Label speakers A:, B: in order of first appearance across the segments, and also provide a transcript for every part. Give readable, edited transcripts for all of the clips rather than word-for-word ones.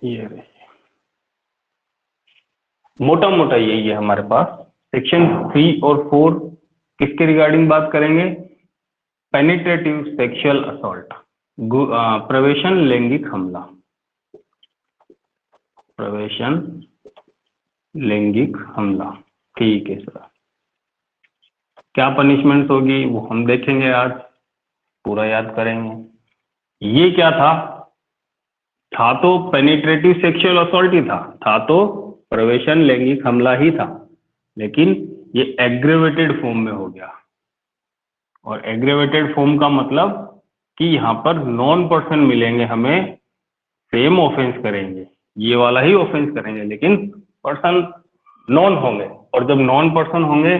A: ये रहे, मोटा मोटा यही है हमारे पास। सेक्शन 3 और 4 किसके रिगार्डिंग बात करेंगे? पेनिट्रेटिव सेक्सुअल असॉल्ट, प्रवेशन लैंगिक हमला, प्रवेशन लैंगिक हमला। ठीक है सर, क्या पनिशमेंट होगी वो हम देखेंगे आज, पूरा याद करेंगे। ये क्या था तो पेनिट्रेटिव सेक्सुअल असॉल्ट ही था तो प्रवेशन लैंगिक हमला ही था, लेकिन ये एग्रेवेटेड फॉर्म में हो गया। और एग्रेवेटेड फॉर्म का मतलब कि यहाँ पर नॉन पर्सन मिलेंगे हमें, सेम ऑफेंस करेंगे, ये वाला ही ऑफेंस करेंगे, लेकिन पर्सन नॉन होंगे। और जब नॉन पर्सन होंगे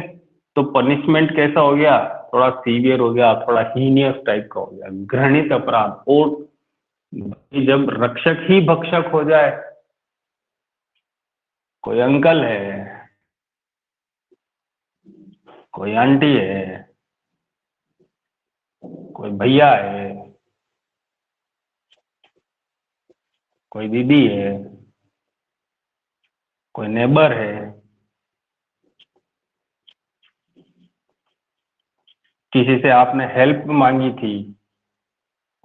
A: तो पनिशमेंट कैसा हो गया? थोड़ा सीवियर हो गया, थोड़ा हीनियस टाइप का हो गया, घृणित अपराध। और जब रक्षक ही भक्षक हो जाए, कोई अंकल है, कोई आंटी है, कोई भैया है, कोई दीदी है, कोई नेबर है, किसी से आपने हेल्प मांगी थी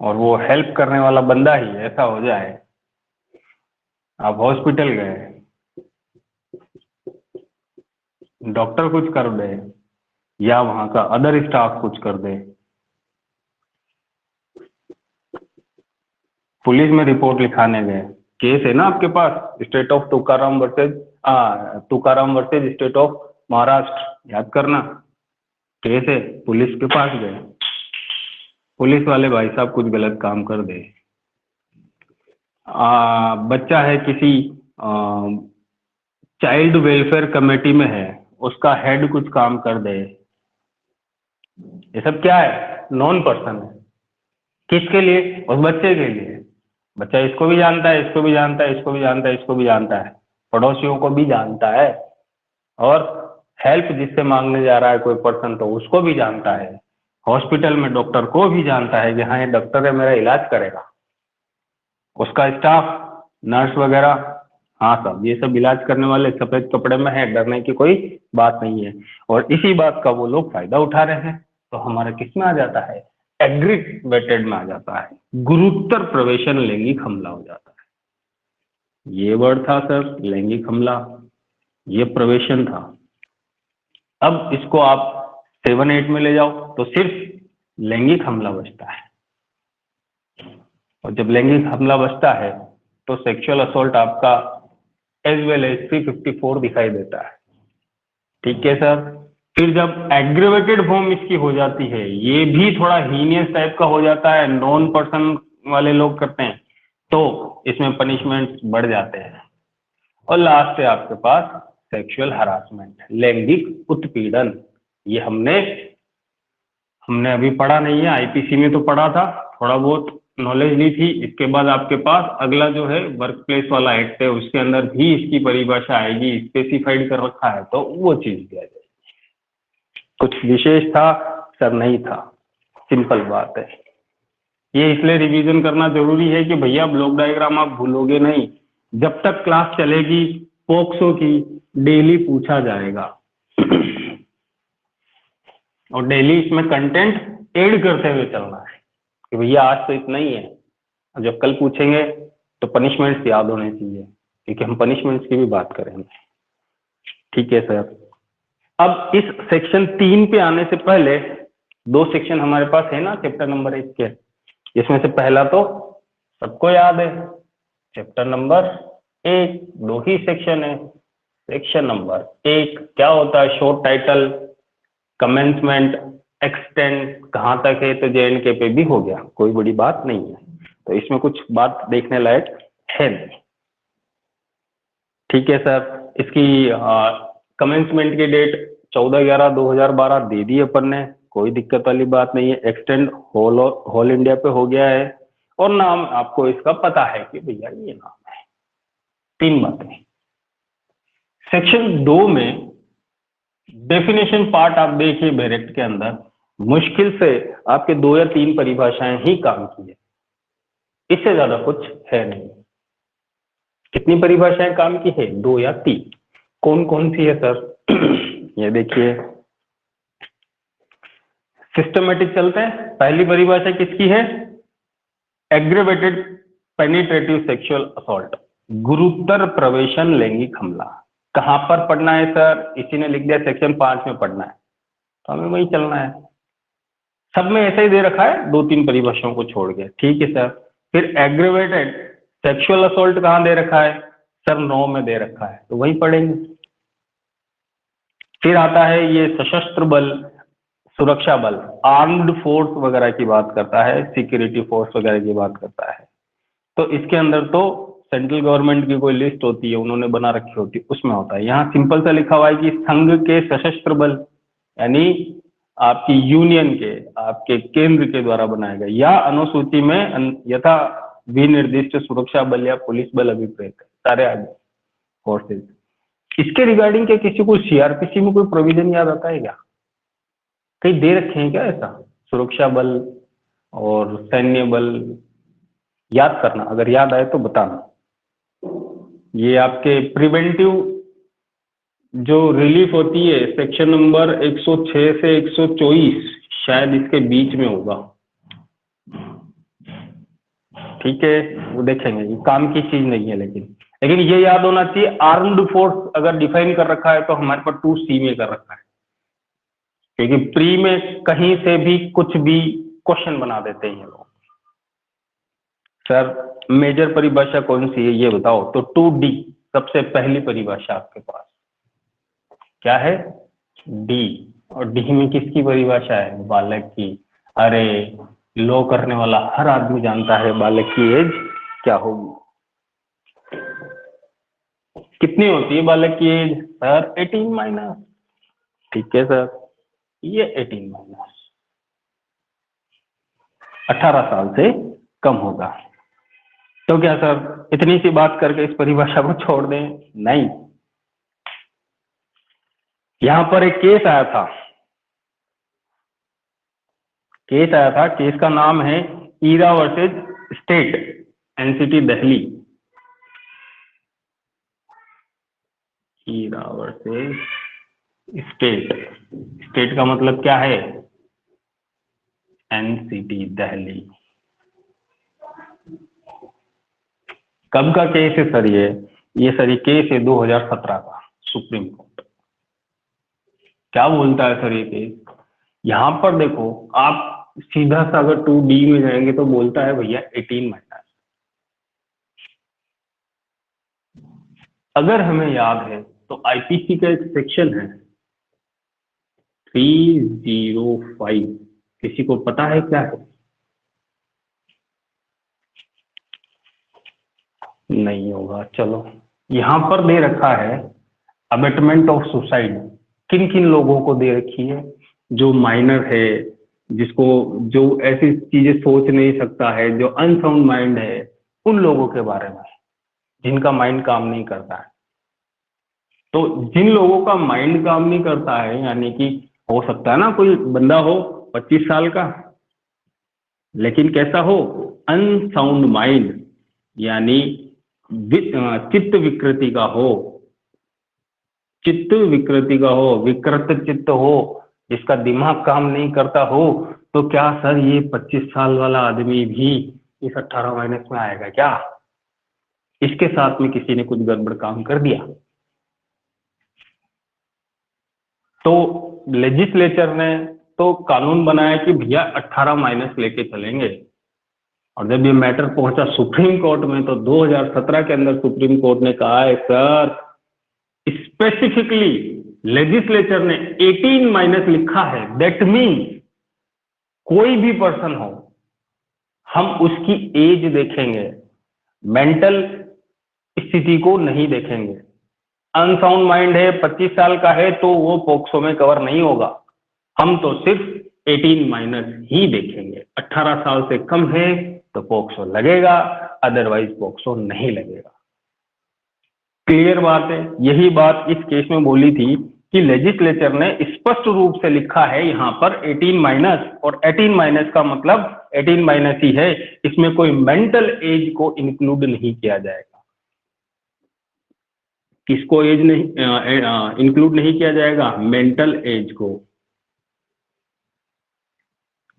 A: और वो हेल्प करने वाला बंदा ही ऐसा हो जाए, आप हॉस्पिटल गए, डॉक्टर कुछ कर दे या वहां का अदर स्टाफ कुछ कर दे, पुलिस में रिपोर्ट लिखाने गए, केस है ना आपके पास, state of Tukaram versus state of Maharashtra, याद करना, केस है, पुलिस के पास गए, पुलिस वाले भाई साहब कुछ गलत काम कर दे, बच्चा है किसी चाइल्ड वेलफेयर कमेटी में है, उसका हेड कुछ काम कर दे, ये सब क्या है? नॉन पर्सन है। किसके लिए? उस बच्चे के लिए। बच्चा इसको भी जानता है, इसको भी जानता है, इसको भी जानता है, इसको भी जानता है, पड़ोसियों को भी जानता है, और हेल्प जिससे मांगने जा रहा है कोई पर्सन तो उसको भी जानता है, हॉस्पिटल में डॉक्टर को भी जानता है कि हाँ ये डॉक्टर है, मेरा इलाज करेगा, उसका स्टाफ, नर्स वगैरह, हाँ सब ये सब इलाज करने वाले सफेद कपड़े में है, डरने की कोई बात नहीं है। और इसी बात का वो लोग फायदा उठा रहे हैं, तो हमारा किस में आ जाता है? एग्रीवेटेड में आ जाता है, गुरुतर प्रवेशन लैंगिक हमला हो जाता है। ये वर्ड था सर लैंगिक हमला, ये प्रवेशन था। अब इसको आप 7-8 में ले जाओ तो सिर्फ लैंगिक हमला बचता है, और जब लैंगिक हमला बचता है तो सेक्सुअल असॉल्ट आपका एज वेल एज 354 दिखाई देता है। ठीक है सर। फिर जब एग्रेवेटेड फॉर्म इसकी हो जाती है, ये भी थोड़ा हीनियस टाइप का हो जाता है, नॉन पर्सन वाले लोग करते हैं, तो इसमें पनिशमेंट बढ़ जाते हैं। और लास्ट है आपके पास सेक्सुअल हरासमेंट, लैंगिक उत्पीड़न। ये हमने अभी पढ़ा नहीं है, आईपीसी में तो पढ़ा था, थोड़ा बहुत नॉलेज ली थी। इसके बाद आपके पास अगला जो है वर्क प्लेस वाला एक्ट है, उसके अंदर भी इसकी परिभाषा आएगी, स्पेसिफाइड कर रखा है, तो वो चीज दिया जाएगी। कुछ विशेष था सर? नहीं था, सिंपल बात है। ये इसलिए रिवीजन करना जरूरी है कि भैया ब्लॉक डायग्राम आप भूलोगे नहीं, जब तक क्लास चलेगी पोक्सो की डेली पूछा जाएगा और डेली इसमें कंटेंट ऐड करते हुए चलना है कि भैया आज तो इतना ही है, और जब कल पूछेंगे तो पनिशमेंट्स याद होने चाहिए, क्योंकि हम पनिशमेंट्स की भी बात करेंगे। ठीक है सर। अब इस सेक्शन 3 पे आने से पहले 2 सेक्शन हमारे पास है ना चैप्टर नंबर 1 के, इसमें से पहला तो सबको याद है, चैप्टर नंबर 1, 2 ही सेक्शन है। सेक्शन नंबर 1 क्या होता है? शॉर्ट टाइटल, कमेंसमेंट, एक्सटेंड, कहाँ तक है, तो JNK पे भी हो गया, कोई बड़ी बात नहीं है, तो इसमें कुछ बात देखने लायक है नहीं। ठीक है सर। इसकी कमेंसमेंट की डेट 14/11/2012 दे दी अपन ने, कोई दिक्कत वाली बात नहीं है। एक्सटेंड होल इंडिया पे हो गया है, और नाम आपको इसका पता है कि भैया ये नाम है। 3 बातें। सेक्शन 2 में डेफिनेशन पार्ट आप देखिए, बैरेक्ट के अंदर मुश्किल से आपके 2 या 3 परिभाषाएं ही काम की है, इससे ज्यादा कुछ है नहीं। कितनी परिभाषाएं काम की है? 2 या 3। कौन कौन सी है सर? ये देखिए, सिस्टमेटिक चलते हैं। पहली परिभाषा किसकी है? एग्रेवेटेड पेनिट्रेटिव सेक्सुअल असॉल्ट, गुरुतर प्रवेशन लैंगिक हमला। कहां पर पढ़ना है सर? इसी ने लिख दिया सेक्शन 5 में पढ़ना है, तो हमें वही चलना है। सब में ऐसा ही दे रखा है, 2-3 परिभाषाओं को छोड़ के, ठीक है सर। फिर एग्रेवेटेड सेक्सुअल असॉल्ट कहाँ दे रखा है सर? 9 में दे रखा है, तो वही पढ़ेंगे। फिर आता है ये सशस्त्र बल, सुरक्षा बल, आर्म्ड फोर्स वगैरह की बात करता है, सिक्योरिटी फोर्स वगैरह की बात करता है। तो इसके अंदर तो सेंट्रल गवर्नमेंट की कोई लिस्ट होती है, उन्होंने बना रखी होती है, उसमें होता है। यहाँ सिंपल सा लिखा हुआ है कि संघ के सशस्त्र बल, यानी आपकी यूनियन के, आपके केंद्र के द्वारा बनाया गया, या अनुसूची में यथा विनिर्दिष्ट सुरक्षा बल या पुलिस बल अभिप्रेत, सारे आगे फोर्सेज। इसके रिगार्डिंग क्या किसी को सीआरपीसी में कोई प्रोविजन याद आता है क्या? कहीं दे रखे हैं क्या ऐसा? सुरक्षा बल और सैन्य बल याद करना, अगर याद आए तो बताना। ये आपके प्रिवेंटिव जो रिलीफ होती है, सेक्शन नंबर 106 से 124, शायद इसके बीच में होगा, ठीक है, वो देखेंगे। ये काम की चीज नहीं है, लेकिन ये याद होना चाहिए, आर्म्ड फोर्स अगर डिफाइन कर रखा है तो हमारे पास 2C में कर रखा है, क्योंकि प्री में कहीं से भी कुछ भी क्वेश्चन बना देते हैं ये लोग। सर मेजर परिभाषा कौन सी है ये बताओ? तो 2D सबसे पहली परिभाषा आपके पास क्या है? डी। और डी में किसकी परिभाषा है? बालक की। अरे लो करने वाला हर आदमी जानता है बालक की एज क्या होगी। कितनी होती है बालक की एज? Sir 18 minus. ठीक है सर, ये 18 माइनस 18 साल से कम होगा। तो क्या सर इतनी सी बात करके इस परिभाषा को छोड़ दें? नहीं, यहां पर एक केस आया था, केस का नाम है Eera versus state, NCT Delhi. Eera versus state, state का मतलब क्या है? एनसीटी दिल्ली। कब का केस है सर ये सर ये केस है 2017 का, सुप्रीम कोर्ट। क्या बोलता है सर ये केस? यहां पर देखो आप सीधा सा अगर 2D में जाएंगे तो बोलता है भैया 18 माइनस। अगर हमें याद है तो आईपीसी का एक सेक्शन है 305, किसी को पता है क्या है? नहीं होगा, चलो। यहां पर दे रखा है अबेटमेंट ऑफ सुसाइड। किन किन लोगों को दे रखी है? जो माइनर है, जिसको जो ऐसी चीजें सोच नहीं सकता है, जो अनसाउंड माइंड है, उन लोगों के बारे में, जिनका माइंड काम नहीं करता है। तो जिन लोगों का माइंड काम नहीं करता है, यानी कि हो सकता है ना कोई बंदा हो 25 साल का, लेकिन कैसा हो? अनसाउंड माइंड, यानी चित्त विकृति का हो, चित्त विकृति का हो, विकृत चित्त हो, जिसका दिमाग काम नहीं करता हो। तो क्या सर ये 25 साल वाला आदमी भी इस 18 माइनस में आएगा क्या? इसके साथ में किसी ने कुछ गड़बड़ काम कर दिया तो लेजिस्लेचर ने तो कानून बनाया कि भैया 18 माइनस लेके चलेंगे। और जब ये मैटर पहुंचा सुप्रीम कोर्ट में तो 2017 के अंदर सुप्रीम कोर्ट ने कहा है सर स्पेसिफिकली लेजिस्लेचर ने 18 माइनस लिखा है, दैट मीन्स कोई भी पर्सन हो, हम उसकी एज देखेंगे, मेंटल स्थिति को नहीं देखेंगे। अनसाउंड माइंड है, 25 साल का है, तो वो पोक्सो में कवर नहीं होगा। हम तो सिर्फ 18 माइनस ही देखेंगे। 18 साल से कम है तो पोक्सो लगेगा, अदरवाइज पोक्सो नहीं लगेगा। क्लियर बात है। यही बात इस केस में बोली थी कि लेजिस्लेचर ने स्पष्ट रूप से लिखा है यहाँ पर 18 माइनस, और 18 माइनस का मतलब 18 माइनस ही है, इसमें कोई मेंटल एज को इंक्लूड नहीं किया जाएगा। किसको एज नहीं इंक्लूड नहीं किया जाएगा? मेंटल एज को।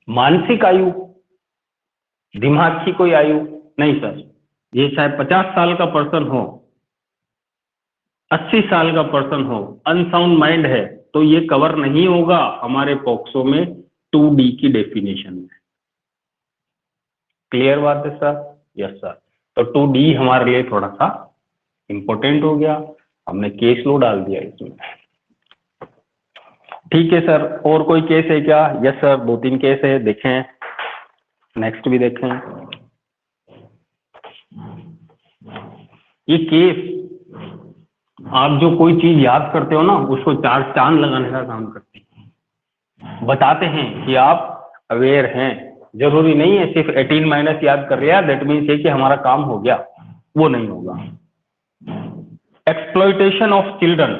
A: मानसिक आयु, दिमाग की कोई आयु नहीं सर। ये चाहे 50 साल का पर्सन हो, 80 साल का पर्सन हो, अनसाउंड माइंड है, तो ये कवर नहीं होगा हमारे पॉक्सो में 2D की डेफिनेशन में। क्लियर बात है सर? Yes sir. तो 2D हमारे लिए थोड़ा सा इंपॉर्टेंट हो गया, हमने केस लो डाल दिया इसमें। ठीक है सर, और कोई केस है क्या? यस सर, 2-3 केस है, देखें, नेक्स्ट भी देखें। ये केस, आप जो कोई चीज याद करते हो ना, उसको 4 चांद लगाने का काम करते हैं, बताते हैं कि आप अवेयर हैं। जरूरी नहीं है सिर्फ 18 माइनस याद कर लिया दैट मीन्स ये कि हमारा काम हो गया, वो नहीं होगा। Exploitation of children,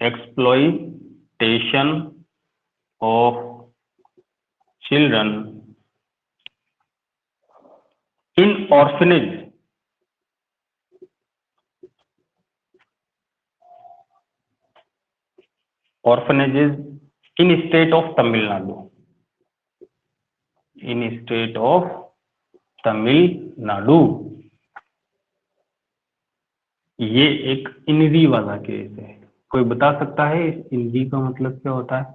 A: exploitation of children in orphanage, orphanages in state of Tamil Nadu, in state of Tamil Nadu। ये एक इनरी वाला केस है। कोई बता सकता है इस इनरी का मतलब क्या होता है?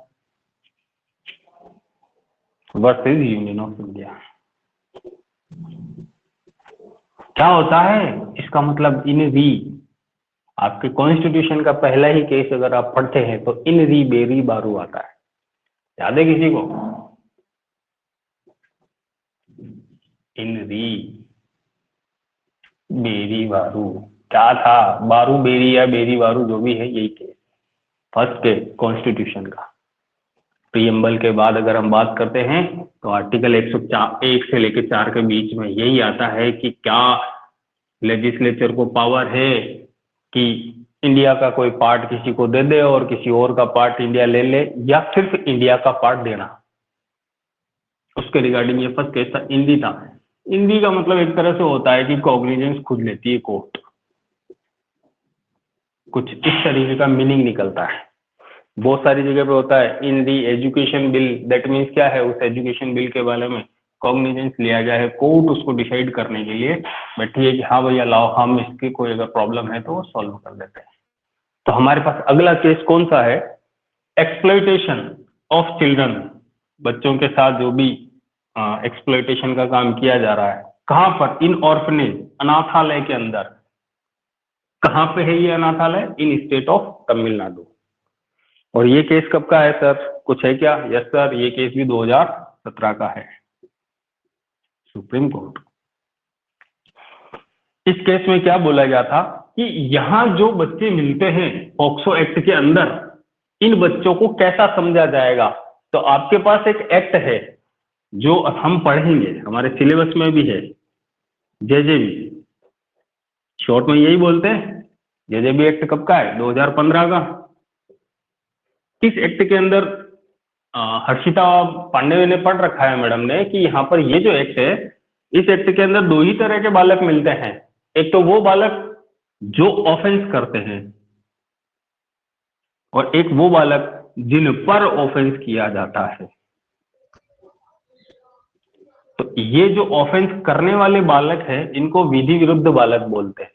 A: वर्सेस यूनियन ऑफ इंडिया, क्या होता है इसका मतलब? इनरी, आपके कॉन्स्टिट्यूशन का पहला ही केस अगर आप पढ़ते हैं तो इन री बेरी बारू आता है, याद है किसी को? इन री बेरी बारू क्या था? बारू बेरी या बेरी बारू जो भी है, यही केस फर्स्ट के कॉन्स्टिट्यूशन का। प्रीएम्बल के बाद अगर हम बात करते हैं तो आर्टिकल 101 से लेकर 4 के बीच में यही आता है कि क्या लेजिस्लेचर को पावर है कि इंडिया का कोई पार्ट किसी को दे दे और किसी और का पार्ट इंडिया ले ले, या सिर्फ इंडिया का पार्ट देना। उसके रिगार्डिंग ये फर्स्ट केस था, इंडी था। इंडी का मतलब एक तरह से होता है कि कॉग्निजेंस खुद लेती है कोर्ट, कुछ इस तरीके का मीनिंग निकलता है। बहुत सारी जगह पे होता है इन दी एजुकेशन बिल, दैट मीन्स क्या है, उस एजुकेशन बिल के बारे में कॉग्निजेंस लिया गया है, कोर्ट उसको डिसाइड करने के लिए बैठी है कि हाँ भैया लाओ, हम इसकी कोई अगर प्रॉब्लम है तो वो सॉल्व कर देते हैं। तो हमारे पास अगला केस कौन सा है? एक्सप्लॉइटेशन ऑफ चिल्ड्रन, बच्चों के साथ जो भी एक्सप्लॉइटेशन का काम किया जा रहा है, कहां पर? इन ऑर्फनेज, अनाथालय के अंदर। कहां पे है ये अनाथालय? इन स्टेट ऑफ तमिलनाडु। और ये केस कब का है सर? कुछ है क्या? यस सर, ये केस भी 2017 का है, सुप्रीम कोर्ट। इस केस में क्या बोला गया था कि यहां जो बच्चे मिलते हैं पॉक्सो एक्ट के अंदर, इन बच्चों को कैसा समझा जाएगा? तो आपके पास एक एक्ट है जो हम पढ़ेंगे, हमारे सिलेबस में भी है, जेजेबी, शॉर्ट में यही बोलते हैं। जेजेबी एक्ट कब का है? 2015 का। इस एक्ट के अंदर हर्षिता पांडे ने पढ़ रखा है मैडम ने कि यहाँ पर ये जो एक्ट है, इस एक्ट के अंदर 2 ही तरह के बालक मिलते हैं। एक तो वो बालक जो ऑफेंस करते हैं, और एक वो बालक जिन पर ऑफेंस किया जाता है। तो ये जो ऑफेंस करने वाले बालक है, इनको विधि विरुद्ध बालक बोलते हैं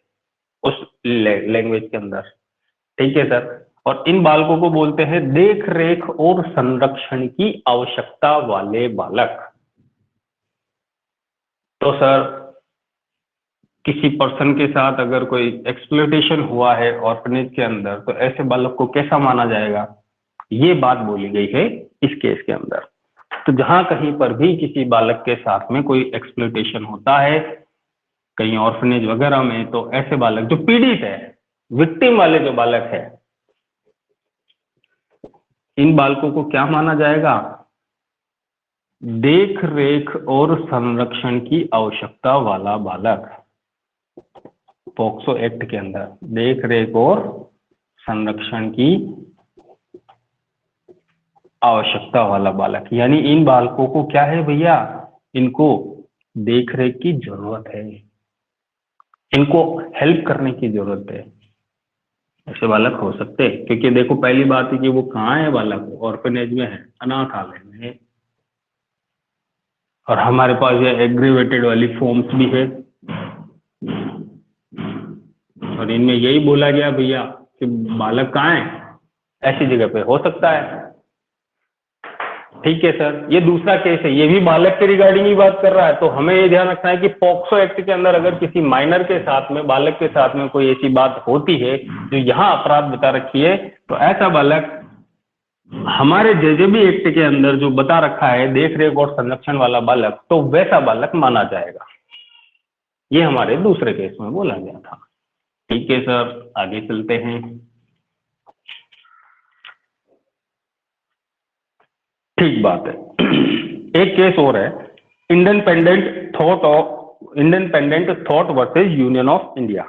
A: उस लैंग्वेज के अंदर, ठीक है सर। और इन बालकों को बोलते हैं देख रेख और संरक्षण की आवश्यकता वाले बालक। तो सर किसी पर्सन के साथ अगर कोई एक्सप्लॉइटेशन हुआ है ऑर्फनेज के अंदर, तो ऐसे बालक को कैसा माना जाएगा? ये बात बोली गई है इस केस के अंदर। तो जहां कहीं पर भी किसी बालक के साथ में कोई एक्सप्लॉइटेशन होता है कहीं ऑर्फनेज वगैरह में, तो ऐसे बालक जो पीड़ित है, विक्टिम वाले जो बालक है, इन बालकों को क्या माना जाएगा? देख रेख और संरक्षण की आवश्यकता वाला बालक। पॉक्सो एक्ट के अंदर देख रेख और संरक्षण की आवश्यकता वाला बालक, यानी इन बालकों को क्या है भैया? इनको देख रेख की जरूरत है। इनको हेल्प करने की जरूरत है। ऐसे बालक हो सकते हैं, क्योंकि देखो पहली बात है कि वो कहाँ है बालक, ऑर्फनेज में है, अनाथालय में है। और हमारे पास ये एग्रीवेटेड वाली फॉर्म्स भी है, और इनमें यही बोला गया भैया कि बालक कहाँ है, ऐसी जगह पे हो सकता है। ठीक है सर, ये दूसरा केस है, ये भी बालक के रिगार्डिंग ही बात कर रहा है। तो हमें ये ध्यान रखना है कि पॉक्सो एक्ट के अंदर अगर किसी माइनर के साथ में, बालक के साथ में कोई ऐसी बात होती है जो यहाँ अपराध बता रखी है, तो ऐसा बालक हमारे जेजेबी एक्ट के अंदर जो बता रखा है देख रेख और संरक्षण वाला बालक, तो वैसा बालक माना जाएगा। ये हमारे दूसरे केस में बोला गया था। ठीक है सर, आगे चलते हैं। ठीक बात है। एक केस और है, independent thought versus union of India.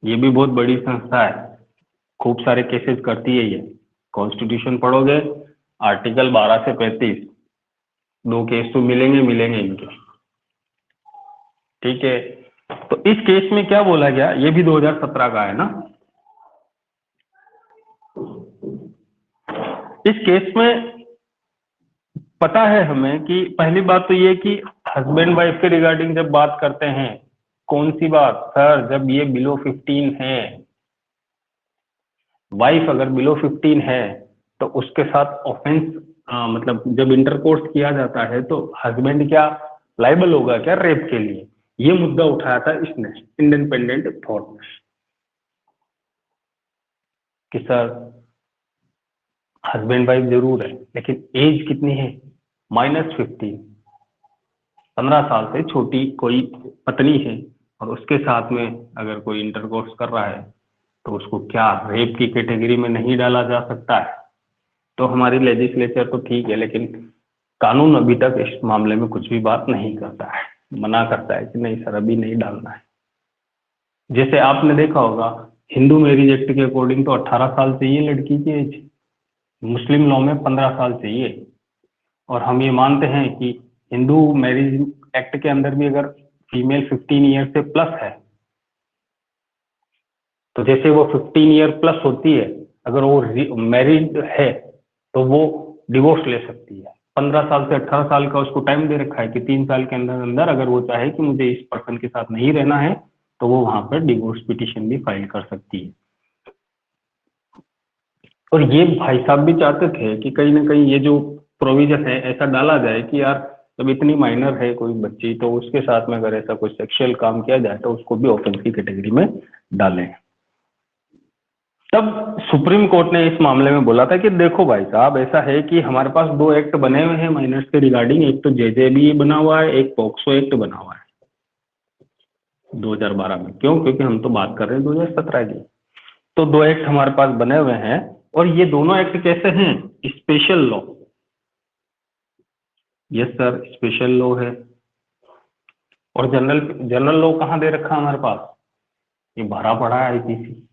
A: ये भी बहुत बड़ी संस्था है, खूब सारे केसेस करती है ये। कॉन्स्टिट्यूशन पढ़ोगे, आर्टिकल 12 से 35, 2 केस तो मिलेंगे इनके। ठीक है, तो इस केस में क्या बोला गया, ये भी 2017 का है ना। इस केस में पता है हमें कि पहली बात तो ये कि हस्बैंड वाइफ के रिगार्डिंग जब बात करते हैं, कौन सी बात सर, जब ये बिलो 15 है, वाइफ अगर बिलो 15 है तो उसके साथ ऑफेंस, मतलब जब इंटरकोर्स किया जाता है तो हस्बैंड क्या लाइबल होगा क्या रेप के लिए। ये मुद्दा उठाया था इसने, इंडिपेंडेंट थॉट ने, कि सर हस्बैंड वाइफ जरूर है लेकिन एज कितनी है, -15, 15 साल से छोटी कोई पत्नी है और उसके साथ में अगर कोई इंटरकोर्स कर रहा है तो उसको क्या रेप की कैटेगरी में नहीं डाला जा सकता है। तो हमारी लेजिस्लेचर तो ठीक है, लेकिन कानून अभी तक इस मामले में कुछ भी बात नहीं करता है, मना करता है कि नहीं सर अभी नहीं डालना है। जैसे आपने देखा होगा हिंदू मैरिज एक्ट के अकॉर्डिंग तो 18 साल चाहिए लड़की की एज, मुस्लिम लॉ में 15 साल चाहिए। और हम ये मानते हैं कि हिंदू मैरिज एक्ट के अंदर भी अगर फीमेल 15 ईयर से प्लस है, तो जैसे वो 15 ईयर प्लस होती है, अगर वो मैरिड है तो वो डिवोर्स ले सकती है। 15 साल से 18 साल का उसको टाइम दे रखा है कि 3 साल के अंदर अंदर अगर वो चाहे कि मुझे इस पर्सन के साथ नहीं रहना है तो वो वहां पर डिवोर्स पिटिशन भी फाइल कर सकती है। और ये भाई साहब भी चाहते थे कि कहीं ना कहीं ये जो प्रोविजन है ऐसा डाला जाए कि यार जब इतनी माइनर है कोई बच्ची तो उसके साथ में अगर ऐसा कोई सेक्सुअल काम किया जाए तो उसको भी ऑफेंस की कैटेगरी में डालें। तब सुप्रीम कोर्ट ने इस मामले में बोला था कि देखो भाई साहब ऐसा है कि हमारे पास 2 एक्ट बने हुए हैं माइनर्स के रिगार्डिंग, एक तो जेजेबी बना हुआ है, एक पॉक्सो एक्ट बना हुआ है 2012 में। क्यों? क्योंकि हम तो बात कर रहे हैं 2017 की। तो 2 एक्ट हमारे पास बने हुए हैं और ये दोनों एक्ट कैसे हैं, special law. Yes sir, special law है। और जनरल लॉ कहाँ दे रखा है हमारे पास, ये भरा पड़ा है आईपीसी।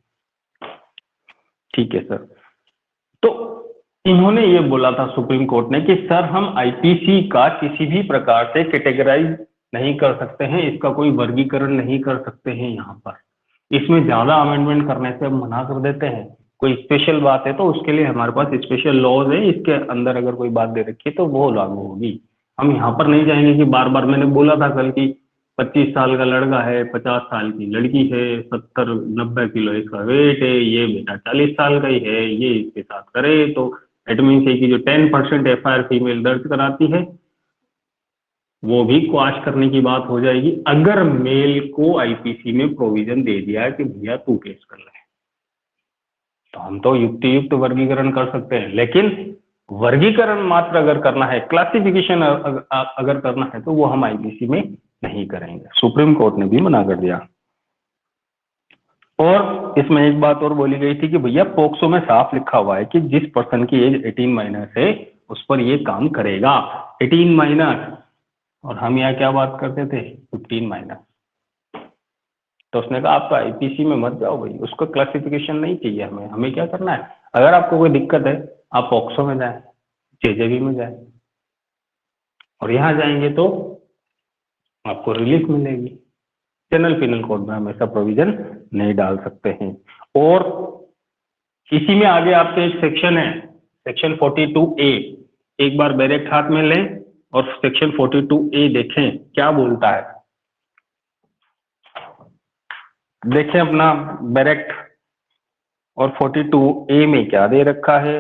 A: ठीक है सर, तो इन्होंने ये बोला था सुप्रीम कोर्ट ने कि सर हम आईपीसी का किसी भी प्रकार से कैटेगराइज नहीं कर सकते हैं, इसका कोई वर्गीकरण नहीं कर सकते हैं यहाँ पर, इसमें ज्यादा अमेंडमेंट करने से हम मना कर देते हैं। कोई स्पेशल बात है तो उसके लिए हमारे पास स्पेशल लॉज है, इसके अंदर अगर कोई बात दे रखी है तो वो लागू होगी। हम यहाँ पर नहीं जाएंगे कि बार बार, मैंने बोला था कल की 25 साल का लड़का है, 50 साल की लड़की है, 70-90 किलो इसका वेट है, ये बेटा 40 साल का ही है, ये इसके साथ करे तो इट मीन्स है कि जो 10% एफआईआर फीमेल दर्ज कराती है वो भी क्वाश करने की बात हो जाएगी अगर मेल को आईपीसी में प्रोविजन दे दिया है कि भैया तू केस कर ले। तो हम तो युक्त वर्गीकरण कर सकते हैं, लेकिन वर्गीकरण मात्र अगर करना है, क्लासिफिकेशन अगर करना है तो वो हम आईपीसी में नहीं करेंगे। सुप्रीम कोर्ट ने भी मना कर दिया। और इसमें एक बात और बोली गई थी कि भैया पोक्सो में साफ लिखा हुआ है कि जिस पर्सन की एज 18 माइनस है उस पर ये काम करेगा, 18 माइनस। और हम यहाँ क्या बात करते थे, 15 माइनस। तो उसने कहा आप तो आईपीसी में मत जाओ भाई, उसको क्लासिफिकेशन नहीं चाहिए हमें, हमें क्या करना है, अगर आपको कोई दिक्कत है आप पॉक्सो में जाएं, जेजेबी में जाएं, और यहाँ जाएंगे तो आपको रिलीफ मिलेगी। जनरल पिनल कोड में हमेशा प्रोविजन नहीं डाल सकते हैं। और इसी में आगे आपके एक सेक्शन है, सेक्शन 42A, एक बार बैरेक्ट हाथ में लें और सेक्शन 42A देखें क्या बोलता है। देखें अपना बैरेक्ट और 42A में क्या दे रखा है।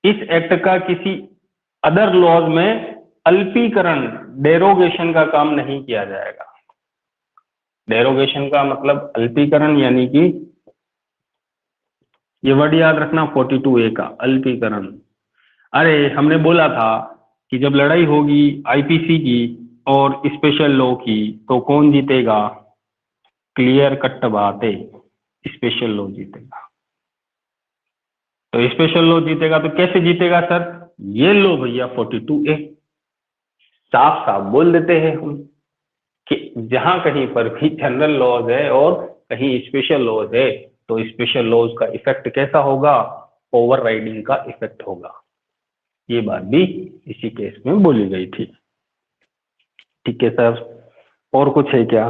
A: इस एक्ट का किसी अदर लॉज में अल्पीकरण, डेरोगेशन का काम नहीं किया जाएगा। डेरोगेशन का मतलब अल्पीकरण, यानी कि ये वर्ड याद रखना 42A का, अल्पीकरण। अरे हमने बोला था कि जब लड़ाई होगी आईपीसी की और स्पेशल लॉ की तो कौन जीतेगा, क्लियर कट बात है, स्पेशल लॉ जीतेगा। तो स्पेशल लॉ जीतेगा तो कैसे जीतेगा सर, ये लो भैया 42A, साफ साफ बोल देते हैं हम कि जहां कहीं पर भी जनरल लॉज है और कहीं स्पेशल लॉज है तो स्पेशल लॉज का इफेक्ट कैसा होगा, ओवरराइडिंग का इफेक्ट होगा। ये बात भी इसी केस में बोली गई थी। ठीक है सर, और कुछ है क्या?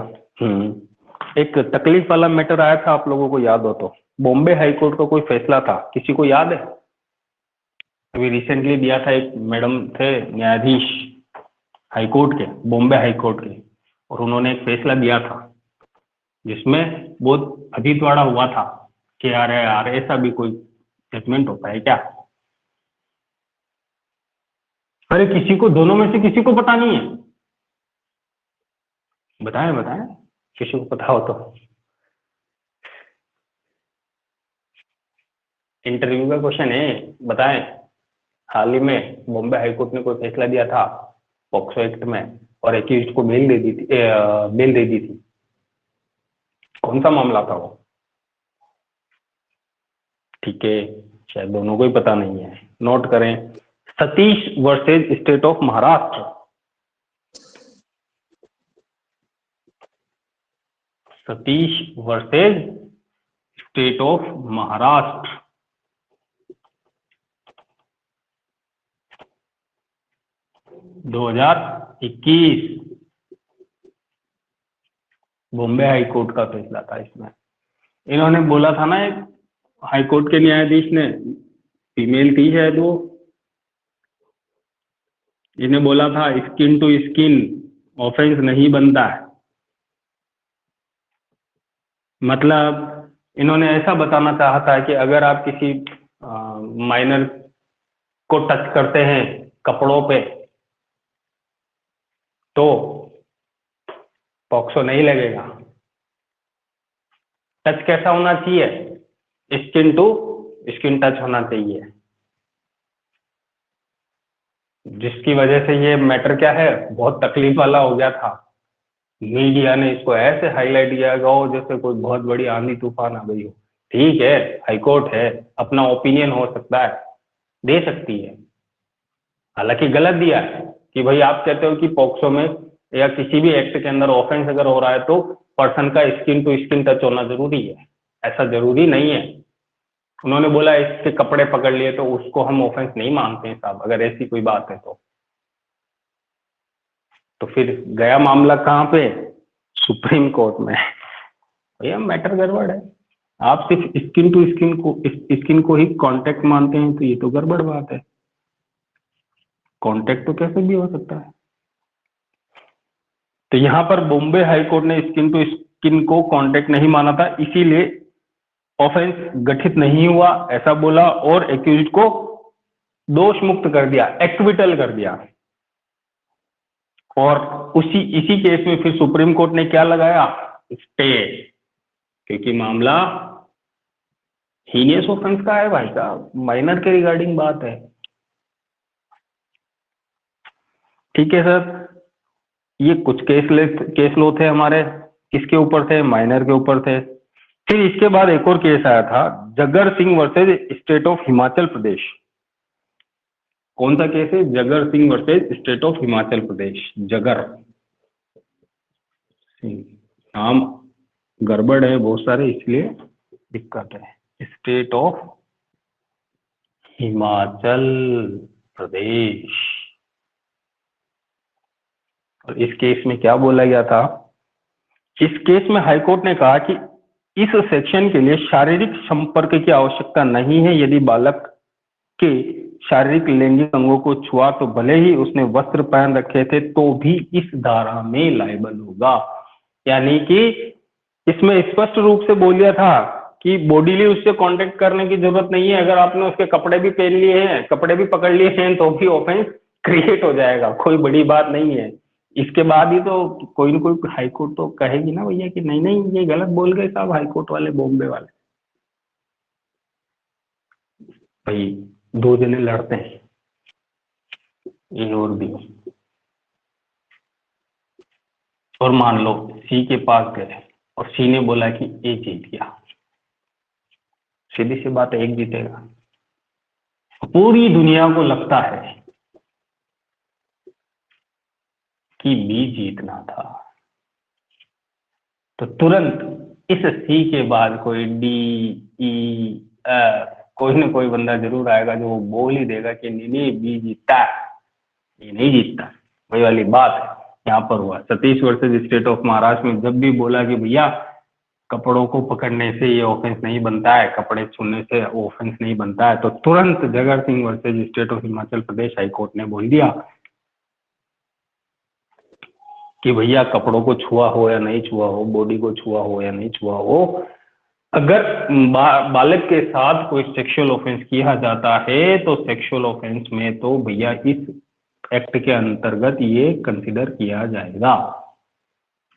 A: एक तकलीफ वाला मैटर आया था, आप लोगों को याद हो तो, बॉम्बे हाईकोर्ट का कोई फैसला था, किसी को याद है? अभी रिसेंटली दिया था, एक मैडम थे न्यायाधीश हाईकोर्ट के, बॉम्बे हाईकोर्ट के, और उन्होंने एक फैसला दिया था जिसमें बहुत अभिद्वाड़ा हुआ था कि यार ऐसा भी कोई जजमेंट होता है क्या? अरे किसी को, दोनों में से किसी को पता नहीं है? बताएं बताएं, किसी को पता हो तो। इंटरव्यू का क्वेश्चन है, बताएं। हाल ही में बॉम्बे हाईकोर्ट ने कोई फैसला दिया था पॉक्सो एक्ट में और एक्यूज्ड को बेल दे दी थी, बेल दे दी थी। कौन सा मामला था वो? ठीक है, शायद दोनों को ही पता नहीं है, नोट करें, Satish versus state of Maharashtra. Satish versus state of Maharashtra, दो 2021 बॉम्बे हाईकोर्ट का फैसला था। इसमें इन्होंने बोला था ना, एक हाईकोर्ट के न्यायाधीश ने, फीमेल थी शायद वो, इन्हें बोला था स्किन टू स्किन ऑफेंस नहीं बनता है। मतलब इन्होंने ऐसा बताना चाहा था कि अगर आप किसी माइनर को टच करते हैं कपड़ों पे तो पॉक्सो नहीं लगेगा। टच कैसा होना चाहिए, स्किन टू स्किन टच होना चाहिए, जिसकी वजह से ये मैटर क्या है, बहुत तकलीफ वाला हो गया था। मीडिया ने इसको ऐसे हाईलाइट किया गया जैसे कोई बहुत बड़ी आंधी तूफान आ गई हो। ठीक है, हाईकोर्ट है, अपना ओपिनियन हो सकता है, दे सकती है, हालांकि गलत दिया है कि भाई आप कहते हो कि पॉक्सो में या किसी भी एक्ट के अंदर ऑफेंस अगर हो रहा है तो पर्सन का स्किन टू स्किन टच होना जरूरी है, ऐसा जरूरी नहीं है। उन्होंने बोला इसके कपड़े पकड़ लिए तो उसको हम ऑफेंस नहीं मानते हैं साहब, अगर ऐसी कोई बात है तो फिर गया मामला कहाँ पे, सुप्रीम कोर्ट में। भैया मैटर गड़बड़ है, आप सिर्फ स्किन टू स्किन को ही कांटेक्ट मानते हैं तो ये तो गड़बड़ बात है। कांटेक्ट तो कैसे भी हो सकता है। तो यहां पर बॉम्बे हाईकोर्ट ने स्किन टू स्किन को कांटेक्ट नहीं माना था, इसीलिए ऑफेंस गठित नहीं हुआ ऐसा बोला और एक्यूज्ड को दोष मुक्त कर दिया, एक्विटल कर दिया। और इसी केस में फिर सुप्रीम कोर्ट ने क्या लगाया, स्टे, क्योंकि मामला हीनियस ऑफेंस का है भाई साहब, माइनर के रिगार्डिंग बात है। ठीक है सर, ये कुछ केस लो थे हमारे, किसके ऊपर थे, माइनर के ऊपर थे। फिर इसके बाद एक और केस आया था, Jagar Singh versus state of Himachal Pradesh. कौन सा केस है, Jagar Singh versus state of Himachal Pradesh, Jagar नाम गड़बड़ है बहुत सारे, इसलिए दिक्कत है। State of Himachal Pradesh. और इस केस में क्या बोला गया था? इस केस में हाईकोर्ट ने कहा कि इस सेक्शन के लिए शारीरिक संपर्क की आवश्यकता नहीं है। यदि बालक के शारीरिक लैंगिक अंगों को छुआ तो भले ही उसने वस्त्र पहन रखे थे तो भी इस धारा में लायबल होगा। यानी कि इसमें स्पष्ट रूप से बोल दिया था कि बॉडीली उससे कांटेक्ट करने की जरूरत नहीं है। अगर आपने उसके कपड़े भी पहन लिए हैं, कपड़े भी पकड़ लिए हैं, तो भी ऑफेंस क्रिएट हो जाएगा, कोई बड़ी बात नहीं है। इसके बाद ही तो कोई ना कोई हाईकोर्ट तो कहेगी ना भैया कि नहीं नहीं ये गलत बोल गए साहब हाईकोर्ट वाले, बॉम्बे वाले। भाई दो जने लड़ते हैं, ए और बी, और मान लो सी के पास गए और सी ने बोला कि ए जीत गया। सीधी सी बात है, एक जीतेगा। पूरी दुनिया को लगता है कि बी जीतना था, तो तुरंत इस सी के बाद कोई डी, ई, एफ, कोई ना कोई बंदा जरूर आएगा जो वो बोल ही देगा कि नहीं नहीं बी जीतता है, ये नहीं जीतता। वही वाली बात है यहाँ पर हुआ Satish versus state of Maharashtra में। जब भी बोला कि भैया कपड़ों को पकड़ने से ये ऑफेंस नहीं बनता है, कपड़े छूने से ऑफेंस नहीं बनता है, तो तुरंत जगर Singh versus state of Himachal Pradesh high court ने बोल दिया कि भैया कपड़ों को छुआ हो या नहीं छुआ हो, बॉडी को छुआ हो या नहीं छुआ हो, अगर बालक के साथ कोई सेक्सुअल ऑफेंस किया जाता है तो सेक्सुअल ऑफेंस में तो भैया इस एक्ट के अंतर्गत ये कंसिडर किया जाएगा।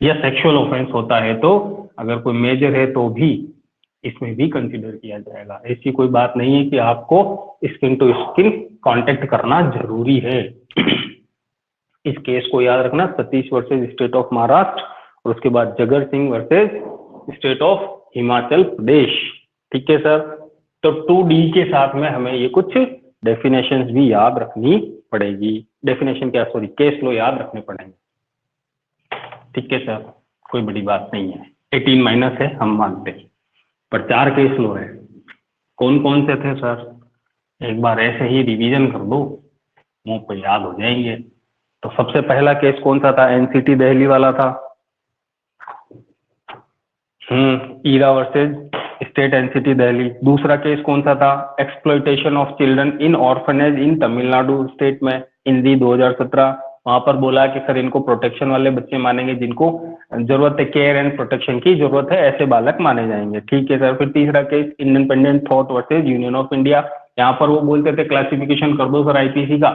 A: या सेक्सुअल ऑफेंस होता है तो अगर कोई मेजर है तो भी इसमें भी कंसिडर किया जाएगा। ऐसी कोई बात नहीं है कि आपको स्किन टू स्किन कांटेक्ट करना जरूरी है। इस केस को याद रखना, Satish versus state of Maharashtra और उसके बाद Jagar Singh versus state of Himachal Pradesh. ठीक है सर। तो 2D के साथ में हमें ये कुछ डेफिनेशंस भी याद रखनी पड़ेगी। डेफिनेशन क्या, सॉरी, केस लो याद रखने पड़ेंगे। ठीक है सर, कोई बड़ी बात नहीं है। 18 माइनस है हम मानते हैं, पर 4 केस लो है। कौन कौन से थे सर? एक बार ऐसे ही रिवीजन कर दो, मुंह पे याद हो जाएंगे। तो सबसे पहला केस कौन सा था? एनसीटी दिल्ली वाला था। Eera versus state NCT Delhi. दूसरा केस कौन सा था? Exploitation of children in orphanage in Tamil Nadu state में, इंडी 2017। वहां पर बोला कि सर इनको प्रोटेक्शन वाले बच्चे मानेंगे, जिनको जरूरत है केयर एंड प्रोटेक्शन की जरूरत है, ऐसे बालक माने जाएंगे। ठीक है सर। फिर तीसरा case independent thought versus union of India. यहाँ पर वो बोलते थे क्लासिफिकेशन कर दो सर आईपीसी का,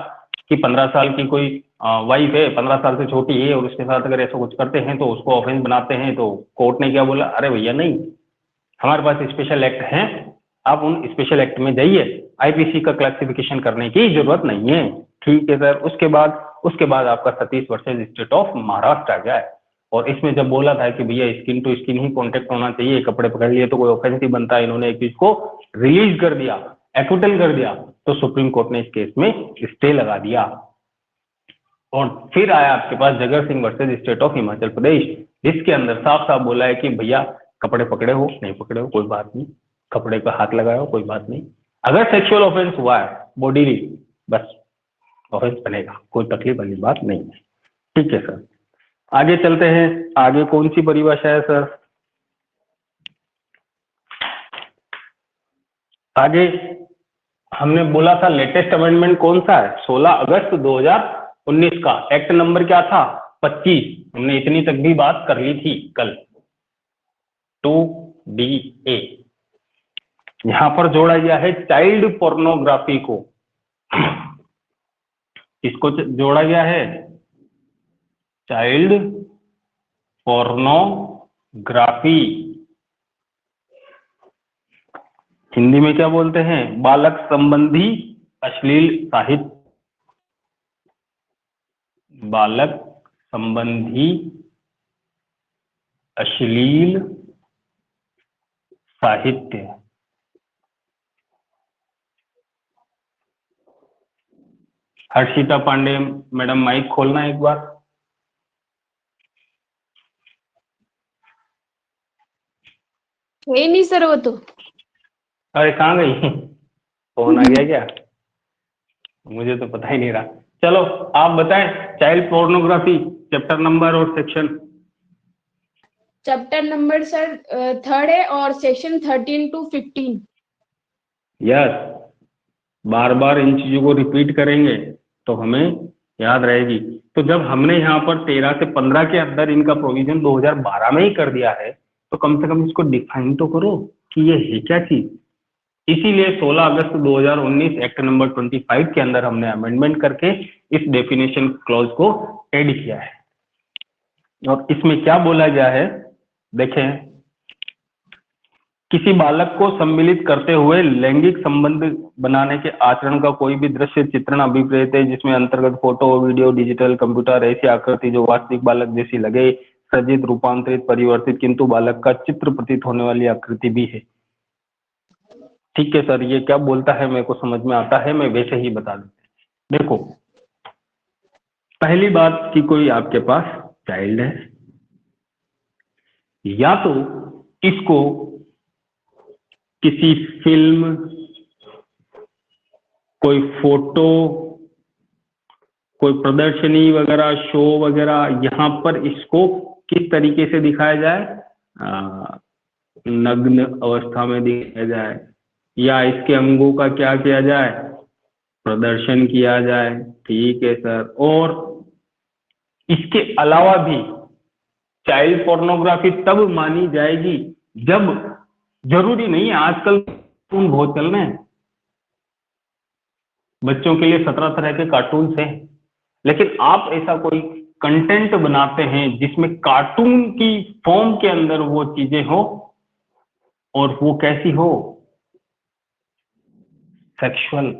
A: कि 15 साल की कोई वाइफ है, 15 साल से छोटी है, और उसके साथ अगर ऐसा कुछ करते हैं तो उसको ऑफेंस बनाते हैं। तो कोर्ट ने क्या बोला? अरे भैया नहीं, हमारे पास स्पेशल एक्ट हैं, आप उन स्पेशल एक्ट में जाइए, आईपीसी का क्लासिफिकेशन करने की जरूरत नहीं है। ठीक है सर। उसके बाद आपका Satish versus state of Maharashtra आ गया है। और इसमें जब बोला था कि भैया स्किन टू स्किन ही कॉन्टेक्ट होना चाहिए, कपड़े पकड़ लिए तो कोई ऑफेंस ही बनता है, इन्होंने एक चीज को रिलीज कर दिया, एक्विटल कर दिया, तो सुप्रीम कोर्ट ने इस केस में स्टे लगा दिया। और फिर आया आपके पास Jagar Singh versus state of Himachal Pradesh, जिसके अंदर साफ साफ बोला है कि भैया कपड़े पकड़े हो नहीं पकड़े हो कोई बात नहीं, कपड़े पे हाथ लगाए हो कोई बात नहीं, अगर सेक्सुअल ऑफेंस हुआ है बॉडीली, बस ऑफेंस बनेगा, कोई तकलीफ वाली बात नहीं है। ठीक है सर, आगे चलते हैं। आगे कौन सी परिभाषा है सर? आगे हमने बोला था लेटेस्ट अमेंडमेंट कौन सा है? 16 अगस्त 2019 का। एक्ट नंबर क्या था? 25। हमने इतनी तक भी बात कर ली थी कल। 2DA। यहां पर जोड़ा गया है चाइल्ड पोर्नोग्राफी को। किसको जोड़ा गया है? Child pornography. हिंदी में क्या बोलते हैं? बालक संबंधी अश्लील साहित्य। बालक संबंधी अश्लील साहित्य। हर्षिता पांडे मैडम, माइक खोलना एक बार।
B: है ही नहीं सर वो तो।
A: अरे कहाँ गई? फोन आ गया क्या? मुझे तो पता ही नहीं रहा। चलो आप बताएं, चाइल्ड पोर्नोग्राफी चैप्टर नंबर और section.
B: Chapter number sir 3rd है और सेक्शन 13 to 15।
A: यस, बार बार इन चीजों को रिपीट करेंगे तो हमें याद रहेगी। तो जब हमने यहाँ पर 13 से 15 के अंदर इनका प्रोविजन 2012 में ही कर दिया है, तो कम से कम इसको डिफाइन तो करो कि ये है क्या चीज। इसीलिए 16 अगस्त 2019 एक्ट नंबर 25 के अंदर हमने अमेंडमेंट करके इस डेफिनेशन क्लॉज को ऐड किया है। और इसमें क्या बोला गया है, देखें, किसी बालक को सम्मिलित करते हुए लैंगिक संबंध बनाने के आचरण का कोई भी दृश्य चित्रण अभिप्रेत है जिसमें अंतर्गत फोटो, वीडियो, डिजिटल, कंप्यूटर ऐसी आकृति जो वास्तविक बालक जैसी लगे, सजित, रूपांतरित, परिवर्तित किंतु बालक का चित्र प्रतीत होने वाली आकृति भी है। ठीक है सर, ये क्या बोलता है मेरे को समझ में आता है, मैं वैसे ही बता दूं। देखो, पहली बात कि कोई आपके पास चाइल्ड है, या तो इसको किसी फिल्म, कोई फोटो, कोई प्रदर्शनी वगैरह, शो वगैरह, यहाँ पर इसको किस तरीके से दिखाया जाए, नग्न अवस्था में दिखाया जाए, या इसके अंगों का क्या किया जाए, प्रदर्शन किया जाए। ठीक है सर, और इसके अलावा भी चाइल्ड पोर्नोग्राफी तब मानी जाएगी जब, जरूरी नहीं है, आजकल कार्टून बहुत चल रहे हैं, बच्चों के लिए 17 तरह के कार्टून हैं, लेकिन आप ऐसा कोई कंटेंट बनाते हैं जिसमें कार्टून की फॉर्म के अंदर वो चीजें हो, और वो कैसी हो, सेक्सुअल।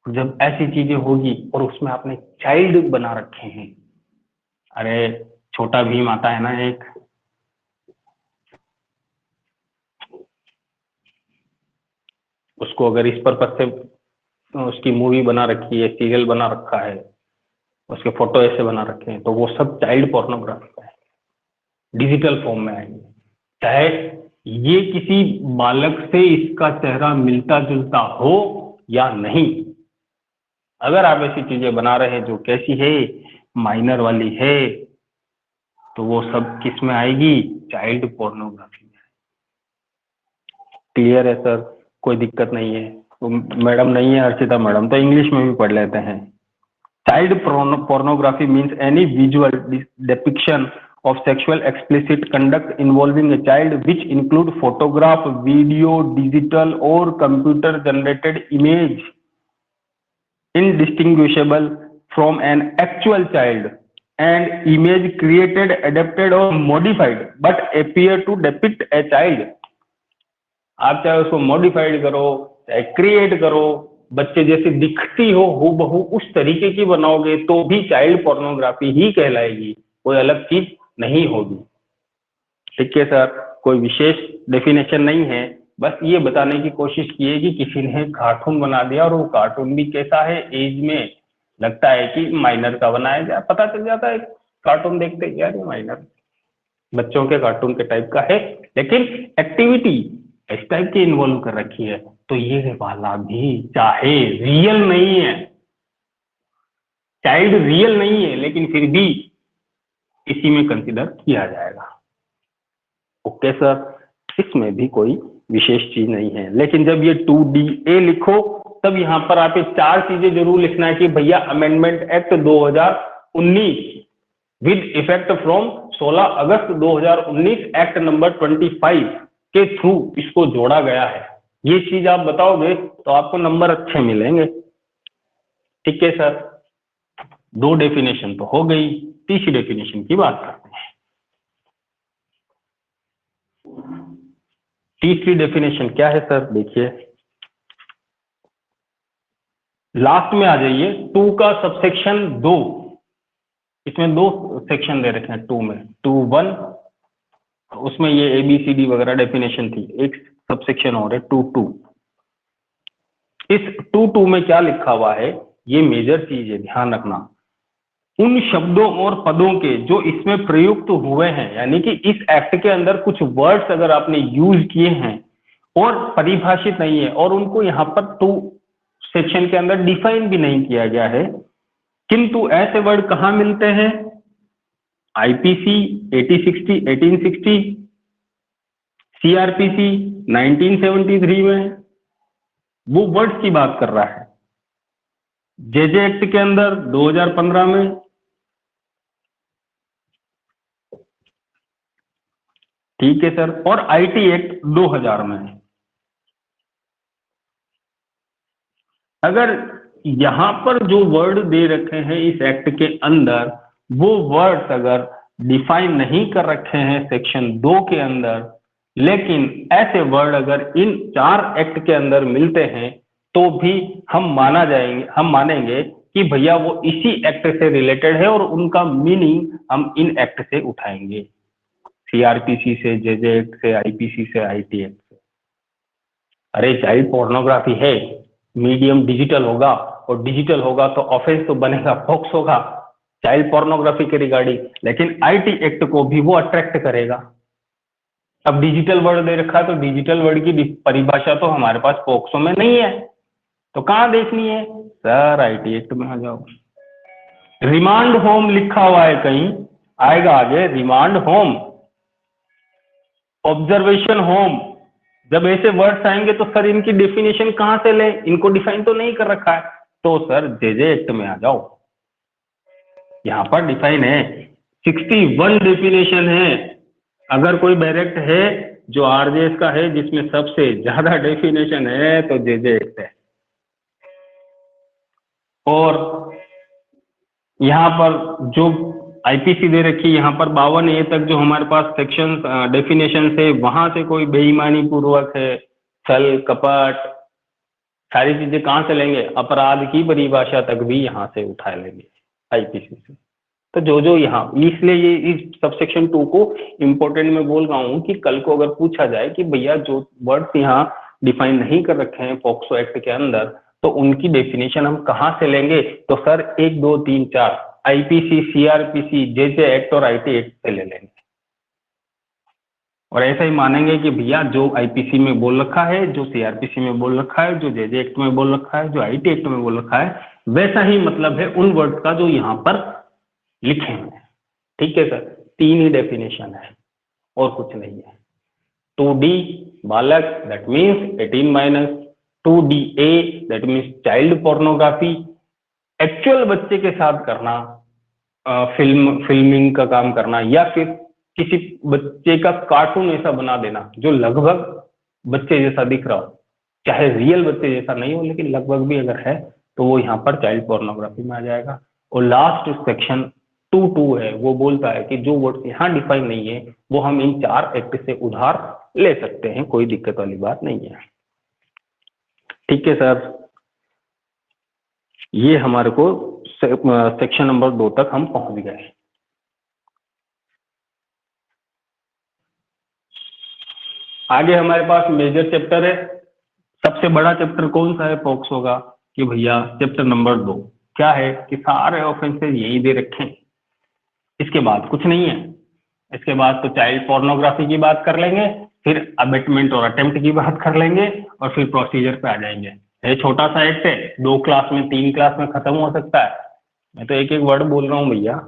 A: जब ऐसी चीजें होगी और उसमें आपने चाइल्ड बना रखे हैं, अरे छोटा भीम आता है ना एक, उसको अगर इस पर्पज से उसकी मूवी बना रखी है, सीरियल बना रखा है, उसके फोटो ऐसे बना रखे हैं, तो वो सब चाइल्ड पोर्नोग्राफी है, डिजिटल फॉर्म में आएंगे। चाहे ये किसी बालक से इसका चेहरा मिलता जुलता हो या नहीं, अगर आप ऐसी चीजें बना रहे हैं जो कैसी है, माइनर वाली है, तो वो सब किस में आएगी, चाइल्ड पोर्नोग्राफी में। क्लियर है सर, कोई दिक्कत नहीं है। तो मैडम नहीं है अर्चिता मैडम, तो इंग्लिश में भी पढ़ लेते हैं। Child pornography means any visual depiction of sexual explicit conduct involving a child which include photograph, video, digital or computer generated image indistinguishable from an actual child and image created, adapted or modified but appear to depict a child। आप चाहे उसको modified करो, चाहे create करो, बच्चे जैसे दिखती हो हूबहू उस तरीके की बनाओगे तो भी चाइल्ड पोर्नोग्राफी ही कहलाएगी, कोई अलग चीज नहीं होगी। ठीक है सर, कोई विशेष डेफिनेशन नहीं है, बस ये बताने की कोशिश की है कि किसी ने कार्टून बना दिया और वो कार्टून भी कैसा है, एज में लगता है कि माइनर का बनाया गया, पता चल जाता है कार्टून देखते यार ये माइनर बच्चों के कार्टून के टाइप का है, लेकिन एक्टिविटी इस टाइप की इन्वॉल्व कर रखी है, तो ये वाला भी चाहे रियल नहीं है, चाइल्ड रियल नहीं है, लेकिन फिर भी इसी में कंसिडर किया जाएगा। ओके सर, इसमें भी कोई विशेष चीज नहीं है। लेकिन जब ये 2DA लिखो तब यहाँ पर आप ये 4 चीजें जरूर लिखना है कि भैया amendment act 2019 with effect from 16 August 2019 act number 25 के थ्रू इसको जोड़ा गया है। ये चीज आप बताओगे तो आपको नंबर अच्छे मिलेंगे। ठीक है सर, 2 डेफिनेशन तो हो गई, तीसरी डेफिनेशन की बात करते हैं। तीसरी डेफिनेशन क्या है सर, देखिए लास्ट में आ जाइए, 2 का सबसेक्शन 2, इसमें 2 सेक्शन दे रखे हैं 2 में, 2(1) उसमें ये ABCD वगैरह डेफिनेशन थी, एक सबसेक्शन और है 2(2). इस 2(2) में क्या लिखा हुआ है, ये मेजर चीज है, ध्यान रखना। उन शब्दों और पदों के जो इसमें प्रयुक्त हुए हैं, यानी कि इस एक्ट के अंदर कुछ वर्ड्स अगर आपने यूज किए हैं और परिभाषित नहीं है और उनको यहाँ पर 2 सेक्शन के अंदर डिफाइन भी नहीं किया गया है, किंतु ऐसे वर्ड कहाँ मिलते हैं? आईपीसी 1860 सीआरपीसी 1973 में, वो वर्ड्स की बात कर रहा है। जेजे एक्ट के अंदर 2015 में, ठीक है सर, और आईटी एक्ट 2000 में। अगर यहां पर जो वर्ड दे रखे हैं इस एक्ट के अंदर, वो वर्ड्स अगर डिफाइन नहीं कर रखे हैं सेक्शन 2 के अंदर, लेकिन ऐसे वर्ड अगर इन 4 एक्ट के अंदर मिलते हैं, तो भी हम मानेंगे कि भैया वो इसी एक्ट से रिलेटेड है और उनका मीनिंग हम इन एक्ट से उठाएंगे, सीआरपीसी से, जेजे एक्ट से, आईपीसी से, आईटी एक्ट से। अरे चाइल्ड पोर्नोग्राफी है, मीडियम डिजिटल होगा, और डिजिटल होगा तो ऑफेंस तो बनेगा, पॉक्स होगा चाइल्ड पोर्नोग्राफी के रिगार्डिंग, लेकिन आईटी एक्ट को भी वो अट्रैक्ट करेगा। अब डिजिटल वर्ड दे रखा है तो डिजिटल वर्ड की परिभाषा तो हमारे पास पॉक्सो में नहीं है, तो कहां देखनी है सर? आईटी एक्ट में आ जाओ। रिमांड होम लिखा हुआ है कहीं, आएगा आगे रिमांड होम, ऑब्जर्वेशन होम। जब ऐसे वर्ड्स आएंगे तो सर इनकी डेफिनेशन कहां से ले? इनको डिफाइन तो नहीं कर रखा है, तो सर जेजे एक्ट में आ जाओ, यहां पर डिफाइन है, 61 डेफिनेशन है। अगर कोई डायरेक्ट है जो आरजेएस का है जिसमें सबसे ज्यादा डेफिनेशन है तो जेजे एक्ट है। और यहाँ पर जो आईपीसी दे रखी, यहाँ पर 52A तक जो हमारे पास सेक्शन डेफिनेशन है, वहां से कोई बेईमानी पूर्वक है, छल कपट, सारी चीजें कहाँ से लेंगे? अपराध की परिभाषा तक भी यहाँ से उठा लेंगे आईपीसी से। तो जो यहाँ, इसलिए ये इस सबसेक्शन 2 को इम्पोर्टेंट मैं बोल रहा हूँ कि कल को अगर पूछा जाए कि भैया जो वर्ड्स यहाँ डिफाइन नहीं कर रखे हैं पॉक्सो एक्ट के अंदर, तो उनकी डेफिनेशन हम कहाँ से लेंगे? तो sir 1 2 3 4 IPC, CrPC, JJ act और आईटी एक्ट से ले लेंगे, और ऐसा ही मानेंगे कि भैया जो आईपीसी में बोल रखा है, जो सीआरपीसी में बोल रखा है, जो जेजे एक्ट में बोल रखा है, जो आईटी एक्ट में बोल रखा है, वैसा ही मतलब है उन वर्ड्स का जो यहाँ पर लिखे हुए हैं। ठीक है सर, 3 ही डेफिनेशन है और कुछ नहीं है। 2D बालक, that means 18 minus, 2DA that means child pornography, actual बच्चे के साथ करना, फिल्मिंग का काम करना, या फिर किसी बच्चे का कार्टून ऐसा बना देना जो लगभग बच्चे जैसा दिख रहा हो, चाहे रियल बच्चे जैसा नहीं हो लेकिन लगभग भी अगर है, तो वो यहाँ पर चाइल्ड पोर्नोग्राफी में आ जाएगा। और लास्ट सेक्शन 2(2) है, वो बोलता है कि जो वर्ड यहाँ डिफाइन नहीं है वो हम इन 4 एक्ट से उधार ले सकते हैं, कोई दिक्कत वाली बात नहीं है। ठीक है सर, ये हमारे को सेक्शन नंबर 2 तक हम पहुंच गए। आगे हमारे पास मेजर चैप्टर है। सबसे बड़ा चैप्टर कौन सा है पॉक्सो का? कि भैया चैप्टर नंबर 2 क्या है कि सारे ऑफेंसेस यही दे रखे हैं, इसके बाद कुछ नहीं है। इसके बाद तो चाइल्ड पोर्नोग्राफी की बात कर लेंगे, फिर अबेटमेंट और अटेम्प्ट की बात कर लेंगे, और फिर प्रोसीजर पे आ जाएंगे। ये छोटा सा एक्ट है, 2 क्लास में 3 क्लास में खत्म हो सकता है। मैं तो एक एक वर्ड बोल रहा हूँ भैया,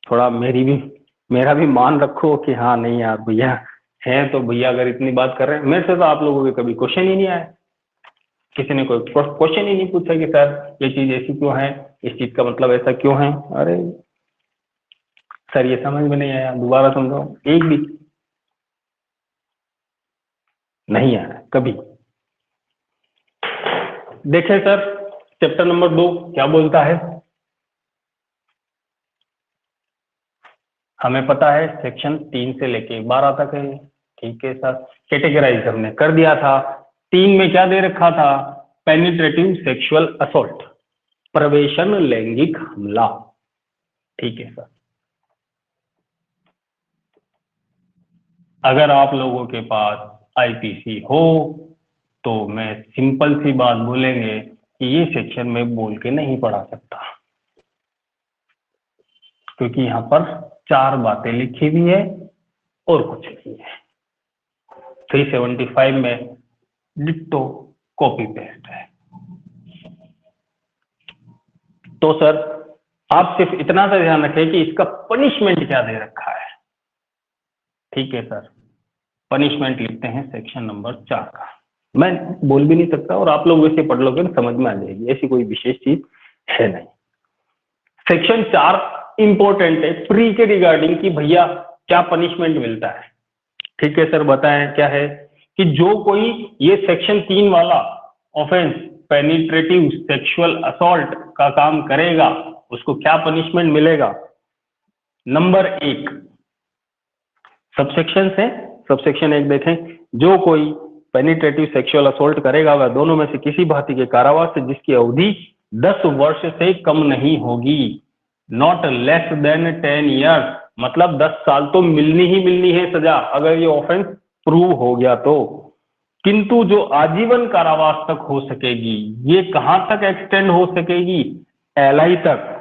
A: थोड़ा मेरा भी मान रखो कि हाँ नहीं यार भैया है, तो भैया अगर इतनी बात कर रहे हैं, मेरे से तो आप लोगों के कभी क्वेश्चन ही नहीं आए, किसी ने कोई क्वेश्चन ही नहीं पूछा कि सर ये चीज ऐसी क्यों है, इस चीज का मतलब ऐसा क्यों है। अरे सर ये समझ में नहीं आया, दोबारा समझाओ, एक भी नहीं आया कभी। देखें सर चैप्टर नंबर 2 क्या बोलता है। हमें पता है सेक्शन 3 से लेके 12 तक है। ठीक है सर, कैटेगराइज हमने कर दिया था। 3 में क्या दे रखा था? पेनिट्रेटिव सेक्सुअल असोल्ट, प्रवेशन लैंगिक हमला। ठीक है सर, अगर आप लोगों के पास आईपीसी हो तो मैं सिंपल सी बात बोलेंगे कि ये सेक्शन में बोल के नहीं पढ़ा सकता, क्योंकि यहाँ पर 4 बातें लिखी हुई है और कुछ नहीं है। 375 में डिट्टो कॉपी पेस्ट है। तो सर आप सिर्फ इतना सा ध्यान रखें कि इसका पनिशमेंट क्या दे रखा है। ठीक है सर, पनिशमेंट लिखते हैं सेक्शन नंबर 4 का। मैं बोल भी नहीं सकता और आप लोग वैसे पढ़ लोगे समझ में आ जाएगी, ऐसी कोई विशेष चीज है नहीं। सेक्शन 4 इंपॉर्टेंट है प्री के रिगार्डिंग कि भैया क्या पनिशमेंट मिलता है। ठीक है सर, बताएं क्या है कि जो कोई ये सेक्शन 3 वाला ऑफेंस पेनिट्रेटिव सेक्सुअल असॉल्ट का काम करेगा उसको क्या पनिशमेंट मिलेगा। नंबर 1 सबसेक्शन से, सबसेक्शन 1 देखें, जो कोई पेनिट्रेटिव सेक्सुअल असॉल्ट करेगा वह दोनों में से किसी भांति के कारावास से जिसकी अवधि 10 वर्ष से कम नहीं होगी, नॉट लेस देन 10 ईयर्स, मतलब 10 साल तो मिलनी ही मिलनी है सजा अगर ये ऑफेंस प्रूव हो गया तो, किंतु जो आजीवन कारावास तक हो सकेगी, ये कहां तक एक्सटेंड हो सकेगी, एलआई तक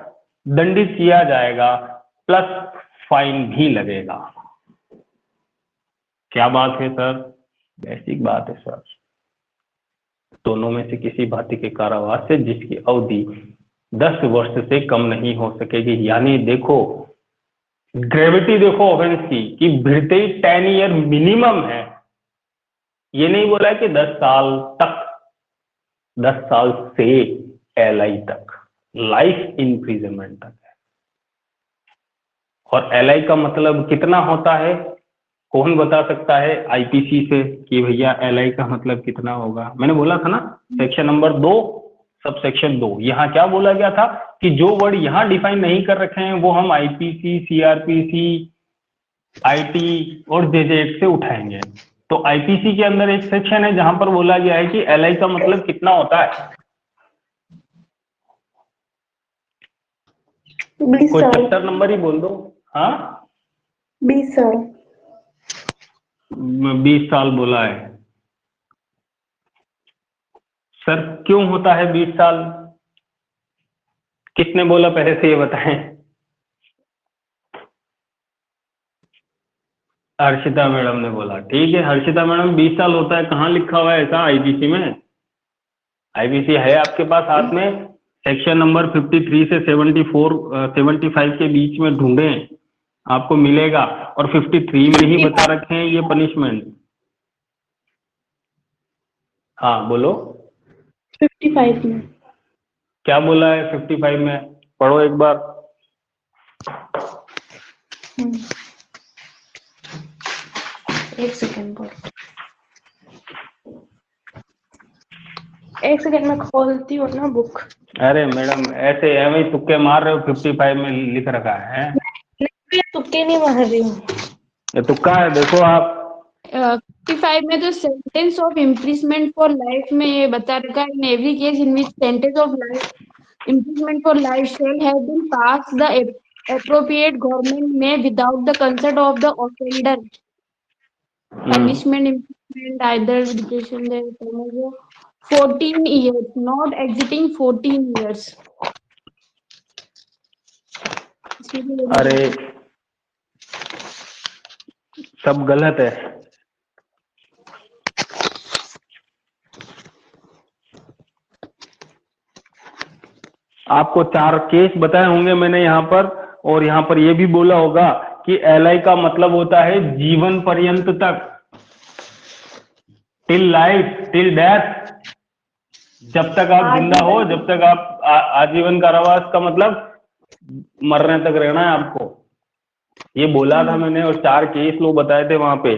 A: दंडित किया जाएगा प्लस फाइन भी लगेगा। क्या बात है सर, बेसिक बात है सर। दोनों में से किसी भांति के कारावास से जिसकी अवधि 10 वर्ष से कम नहीं हो सकेगी, यानी देखो ग्रेविटी देखो ऑफेंस की कि भिड़ते ही 10 ईयर मिनिमम है। ये नहीं बोला कि 10 साल तक, 10 साल से एलआई तक, लाइफ इम्प्रिजनमेंट तक है। और एलआई का मतलब कितना होता है, कौन बता सकता है आईपीसी से कि भैया एलआई का मतलब कितना होगा। मैंने बोला था ना सेक्शन नंबर 2 सब सेक्शन 2, यहाँ क्या बोला गया था कि जो वर्ड यहाँ डिफाइन नहीं कर रखे हैं वो हम आईपीसी, सीआरपीसी, आईटी और जेजे एक्ट से उठाएंगे। तो आईपीसी के अंदर एक सेक्शन है जहां पर बोला गया है कि एलआई का मतलब कितना होता है।
C: 20
A: कोई
C: साल।
A: चैप्टर नंबर ही बोल दो। हाँ
C: 20 साल।
A: 20 साल बोला है सर, क्यों होता है 20 साल, किसने बोला पहले से ये बताएं। हर्षिता मैडम ने बोला, ठीक है हर्षिता मैडम 20 साल होता है, कहाँ लिखा हुआ है ऐसा आईपीसी में। आईपीसी है आपके पास हाथ में, सेक्शन नंबर 53 से 75 के बीच में ढूंढें आपको मिलेगा, और 53 में ही बता रखे हैं ये पनिशमेंट। हाँ बोलो
C: 55 में।
A: क्या बोला है 55 में, पढ़ो एक बार।
C: एक सेकंड में खोलती हूँ ना बुक।
A: अरे मैडम ऐसे एवं ही तुक्के मार रहे हो, 55 में लिख रखा है।
C: तुक्के नहीं मार रही हूँ,
A: ये तुक्का है, देखो आप।
B: 55 में तो sentence of imprisonment for life में ये बता रखा है, in every case in which sentence of life imprisonment for life shall have been passed, the appropriate government may, without the consent of the offender, punishment imprisonment either education their term of 14 years, not exceeding 14 years.
A: अरे सब गलत है। आपको 4 case बताए होंगे मैंने यहाँ पर, और यहाँ पर ये भी बोला होगा कि एलआई का मतलब होता है जीवन पर्यंत तक, टिल लाइफ टिल डेथ, जब तक आप जिंदा हो, जब तक आप आजीवन कारावास का मतलब मरने तक रहना है आपको, ये बोला था मैंने, और 4 केस लोग बताए थे वहां पे।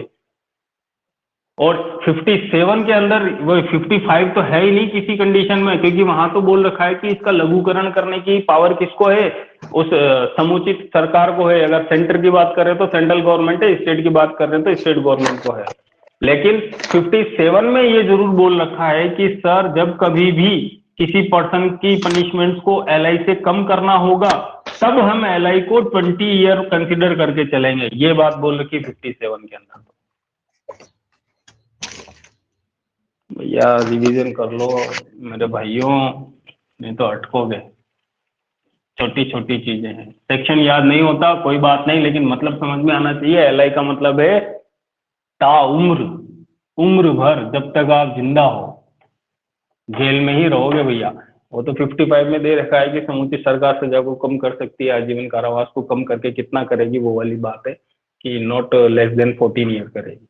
A: और 57 के अंदर वो 55 तो है ही नहीं किसी कंडीशन में, क्योंकि वहां तो बोल रखा है कि इसका लघुकरण करने की पावर किसको है, उस समुचित सरकार को है। अगर सेंटर की बात कर रहे हैं तो सेंट्रल गवर्नमेंट है, स्टेट की बात कर रहे हैं तो स्टेट गवर्नमेंट को है। लेकिन 57 में ये जरूर बोल रखा है कि सर जब कभी भी किसी पर्सन की पनिशमेंट्स को एलआई से कम करना होगा तब हम एलआई को 20 ईयर कंसिडर करके चलेंगे, ये बात बोल रखी 57 के अंदर। भैया रिवीजन कर लो मेरे भाइयों, नहीं तो अटकोगे। छोटी छोटी चीजें हैं, सेक्शन याद नहीं होता कोई बात नहीं, लेकिन मतलब समझ में आना चाहिए। एलआई का मतलब है ताउम्र, उम्र भर जब तक आप जिंदा हो जेल में ही रहोगे भैया। वो तो 55 में दे रखा है कि समूची सरकार सजा को कम कर सकती है, आजीवन कारावास को कम करके कितना करेगी वो वाली बात है कि नॉट लेस देन 14 ईयर करेगी।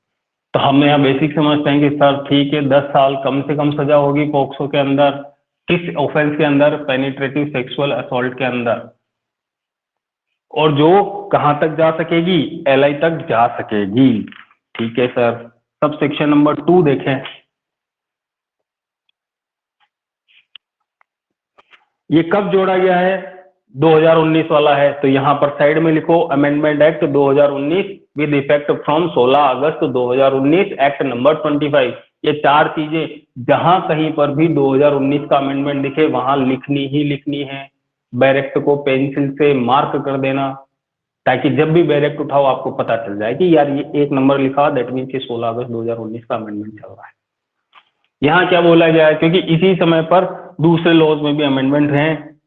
A: तो हम यहाँ बेसिक समझते हैं कि सर ठीक है 10 साल कम से कम सजा होगी पॉक्सो के अंदर, किस ऑफेंस के अंदर, पेनिट्रेटिव सेक्सुअल असॉल्ट के अंदर, और जो कहां तक जा सकेगी, एलआई तक जा सकेगी। ठीक है सर, सब सेक्शन नंबर 2 देखें। ये कब जोड़ा गया है, 2019 वाला है, तो यहां पर साइड में लिखो amendment act 2019 with effect from 16 August 2019 act number 25। ये 4 चीजें जहां कहीं पर भी 2019 का अमेंडमेंट दिखे वहां लिखनी ही लिखनी है। बैरेक्ट को पेंसिल से मार्क कर देना ताकि जब भी बैरेक्ट उठाओ आपको पता चल जाए कि यार ये 1 नंबर लिखा, दैट मीन कि 16 अगस्त 2019 का अमेंडमेंट चल रहा है। यहाँ क्या बोला गया है, क्योंकि इसी समय पर दूसरे लॉज में भी अमेंडमेंट हैं,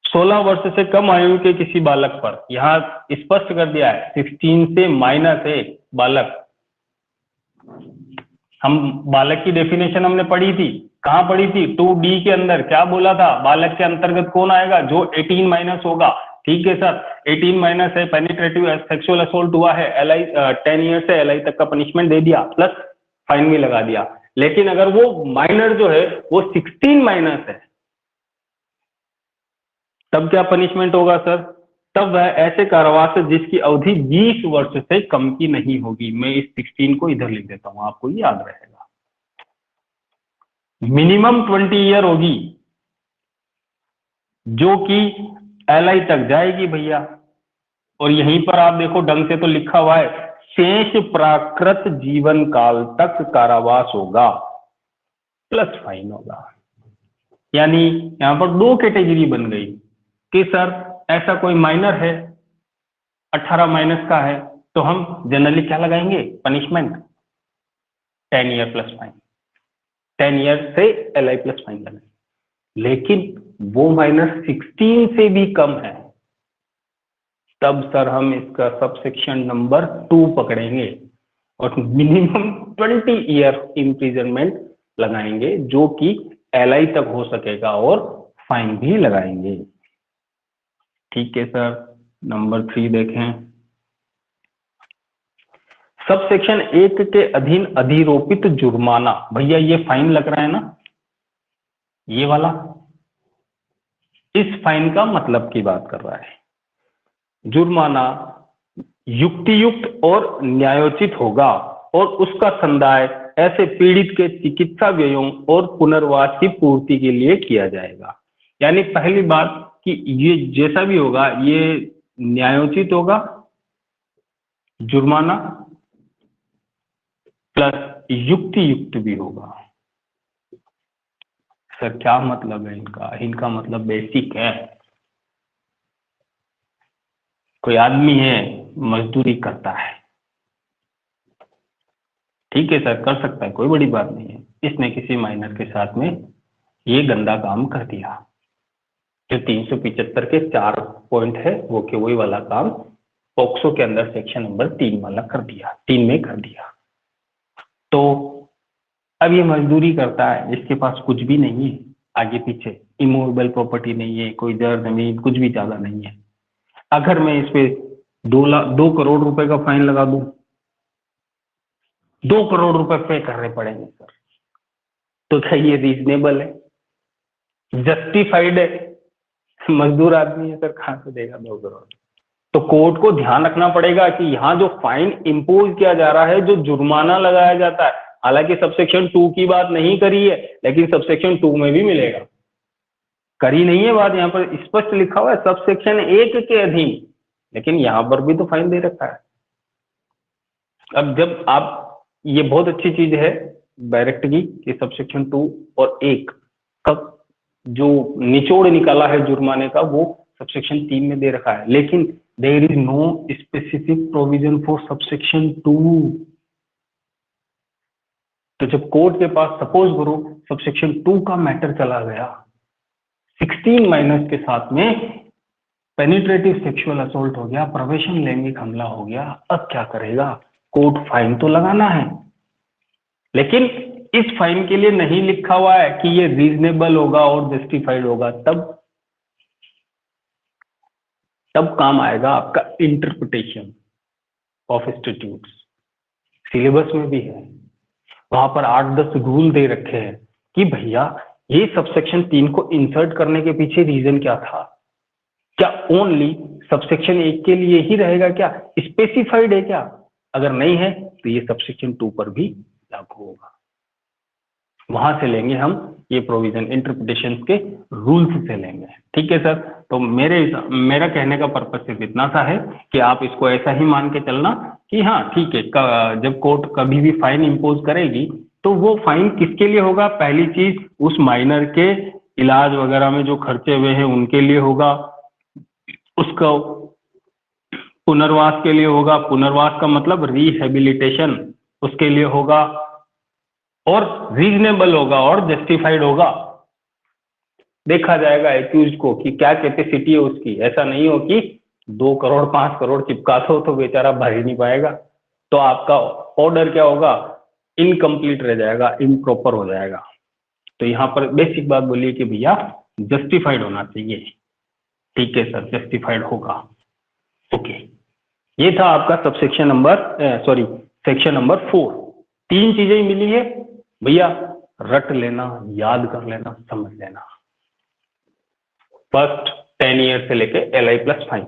A: 16 वर्ष से कम आयु के किसी बालक पर, यहाँ स्पष्ट कर दिया है 16 से -1 बालक। हम बालक की डेफिनेशन हमने पढ़ी थी, कहाँ पढ़ी थी, 2D के अंदर क्या बोला था, बालक के अंतर्गत कौन आएगा, जो 18 माइनस होगा। ठीक है सर, 18 माइनस है, पेनिट्रेटिव सेक्सुअल असोल्ट हुआ है, एलआई 10 ईयर से एलआई तक का पनिशमेंट दे दिया, प्लस फाइन भी लगा दिया। लेकिन अगर वो माइनर जो है वो 16 माइनस है, तब क्या पनिशमेंट होगा सर, तब वह ऐसे कारावास है जिसकी अवधि 20 वर्ष से कम की नहीं होगी। मैं इस 16 को इधर लिख देता हूं, आपको ये याद रहेगा। मिनिमम 20 ईयर होगी जो कि एलआई तक जाएगी भैया। और यहीं पर आप देखो ढंग से तो लिखा हुआ है, शेष प्राकृत जीवन काल तक कारावास होगा प्लस फाइन होगा। यानी यहां पर 2 कैटेगरी बन गई कि सर ऐसा कोई माइनर है 18 माइनस का है, तो हम जनरली क्या लगाएंगे, punishment 10 year plus fine, 10 year से एलआई प्लस फाइन लगाएंगे। लेकिन वो माइनर 16 से भी कम है, तब सर हम इसका सबसेक्शन नंबर 2 पकड़ेंगे और मिनिमम 20 ईयर इम्प्रिजनमेंट लगाएंगे, जो कि एलआई तक हो सकेगा, और फाइन भी लगाएंगे। ठीक है सर, नंबर 3 देखें। सब सेक्शन 1 के अधीन अधिरोपित जुर्माना, भैया ये फाइन लग रहा है ना, ये वाला, इस फाइन का मतलब की बात कर रहा है। जुर्माना युक्तियुक्त और न्यायोचित होगा और उसका संदाय ऐसे पीड़ित के चिकित्सा व्ययों और पुनर्वास की पूर्ति के लिए किया जाएगा। यानी पहली बात कि ये जैसा भी होगा ये न्यायोचित होगा, जुर्माना प्लस युक्तियुक्त भी होगा। सर क्या मतलब है इनका, इनका मतलब बेसिक है, कोई आदमी है मजदूरी करता है, ठीक है सर कर सकता है, कोई बड़ी बात नहीं है, इसने किसी माइनर के साथ में ये गंदा काम कर दिया, जो 375 के 4 पॉइंट है वो के वही वाला काम पॉक्सो के अंदर सेक्शन नंबर 3 वाला कर दिया, 3 में कर दिया। तो अब ये मजदूरी करता है, इसके पास कुछ भी नहीं है आगे पीछे, इमूवेबल प्रॉपर्टी नहीं है, कोई जर जमीन कुछ भी ज्यादा नहीं है। अगर मैं इस पे 2 करोड़ रुपए का फाइन लगा दूं, 2 करोड़ रुपए पे करने पड़ेंगे सर, तो क्या ये रीजनेबल है, जस्टिफाइड है? मजदूर आदमी है सर, कहां से देगा 2 करोड़? तो कोर्ट को ध्यान रखना पड़ेगा कि यहाँ जो फाइन इम्पोज किया जा रहा है, जो जुर्माना लगाया जाता है, हालांकि सबसेक्शन 2 की बात नहीं करी है, लेकिन सबसेक्शन 2 में भी मिलेगा, करी नहीं है बात, यहाँ पर स्पष्ट लिखा हुआ है सबसेक्शन 1 के अधीन, लेकिन यहाँ पर भी तो फाइन दे रखा है। अब जब आप, ये बहुत अच्छी चीज है डायरेक्ट की कि सबसेक्शन 2 और 1 का जो निचोड़ निकाला है जुर्माने का वो सबसेक्शन 3 में दे रखा है, लेकिन there is no specific provision for subsection 2। तो जब कोर्ट के पास सपोज करो सबसेक्शन 2 का मैटर चला गया 16 माइनस के साथ में, पेनिट्रेटिव सेक्सुअल असोल्ट हो गया, प्रवेशन लैंगिक हमला हो गया, अब क्या करेगा? कोर्ट फाइन तो लगाना है, लेकिन इस फाइन के लिए नहीं लिखा हुआ है कि ये रीजनेबल होगा और जस्टिफाइड होगा। तब काम आएगा आपका इंटरप्रिटेशन ऑफ स्टैट्यूट्स। सिलेबस में भी है, वहां पर 8-10 रूल दे रखे हैं कि भैया ये सबसेक्शन 3 को इंसर्ट करने के पीछे रीजन क्या था, क्या ओनली सबसेक्शन 1 के लिए ही रहेगा, क्या स्पेसिफाइड है क्या? अगर नहीं है तो ये सबसेक्शन 2 पर भी लागू होगा। वहां से लेंगे हम ये प्रोविजन, इंटरप्रिटेशन के रूल्स से लेंगे। ठीक है सर, तो मेरा कहने का पर्पस सिर्फ इतना सा है कि आप इसको ऐसा ही मान के चलना कि हाँ ठीक है, जब कोर्ट कभी भी फाइन इम्पोज करेगी तो वो फाइन किसके लिए होगा? पहली चीज उस माइनर के इलाज वगैरह में जो खर्चे हुए हैं उनके लिए होगा, उसका पुनर्वास के लिए होगा, पुनर्वास का मतलब रिहेबिलिटेशन, उसके लिए होगा, और रीजनेबल होगा और जस्टिफाइड होगा। देखा जाएगा एक्यूज को कि क्या कैपेसिटी है उसकी, ऐसा नहीं हो कि 2 करोड़ 5 करोड़ चिपका दो तो बेचारा भर ही नहीं पाएगा, तो आपका ऑर्डर क्या होगा? इनकम्प्लीट रह जाएगा, इम्प्रॉपर हो जाएगा। तो यहाँ पर बेसिक बात बोलिए कि भैया जस्टिफाइड होना चाहिए। ठीक है सर, जस्टिफाइड होगा। ओके, ये था आपका सबसेक्शन सेक्शन नंबर 4। 3 चीजें ही मिली है भैया, रट लेना, याद कर लेना, समझ लेना। फर्स्ट 10 ईयर से लेके LI प्लस फाइन,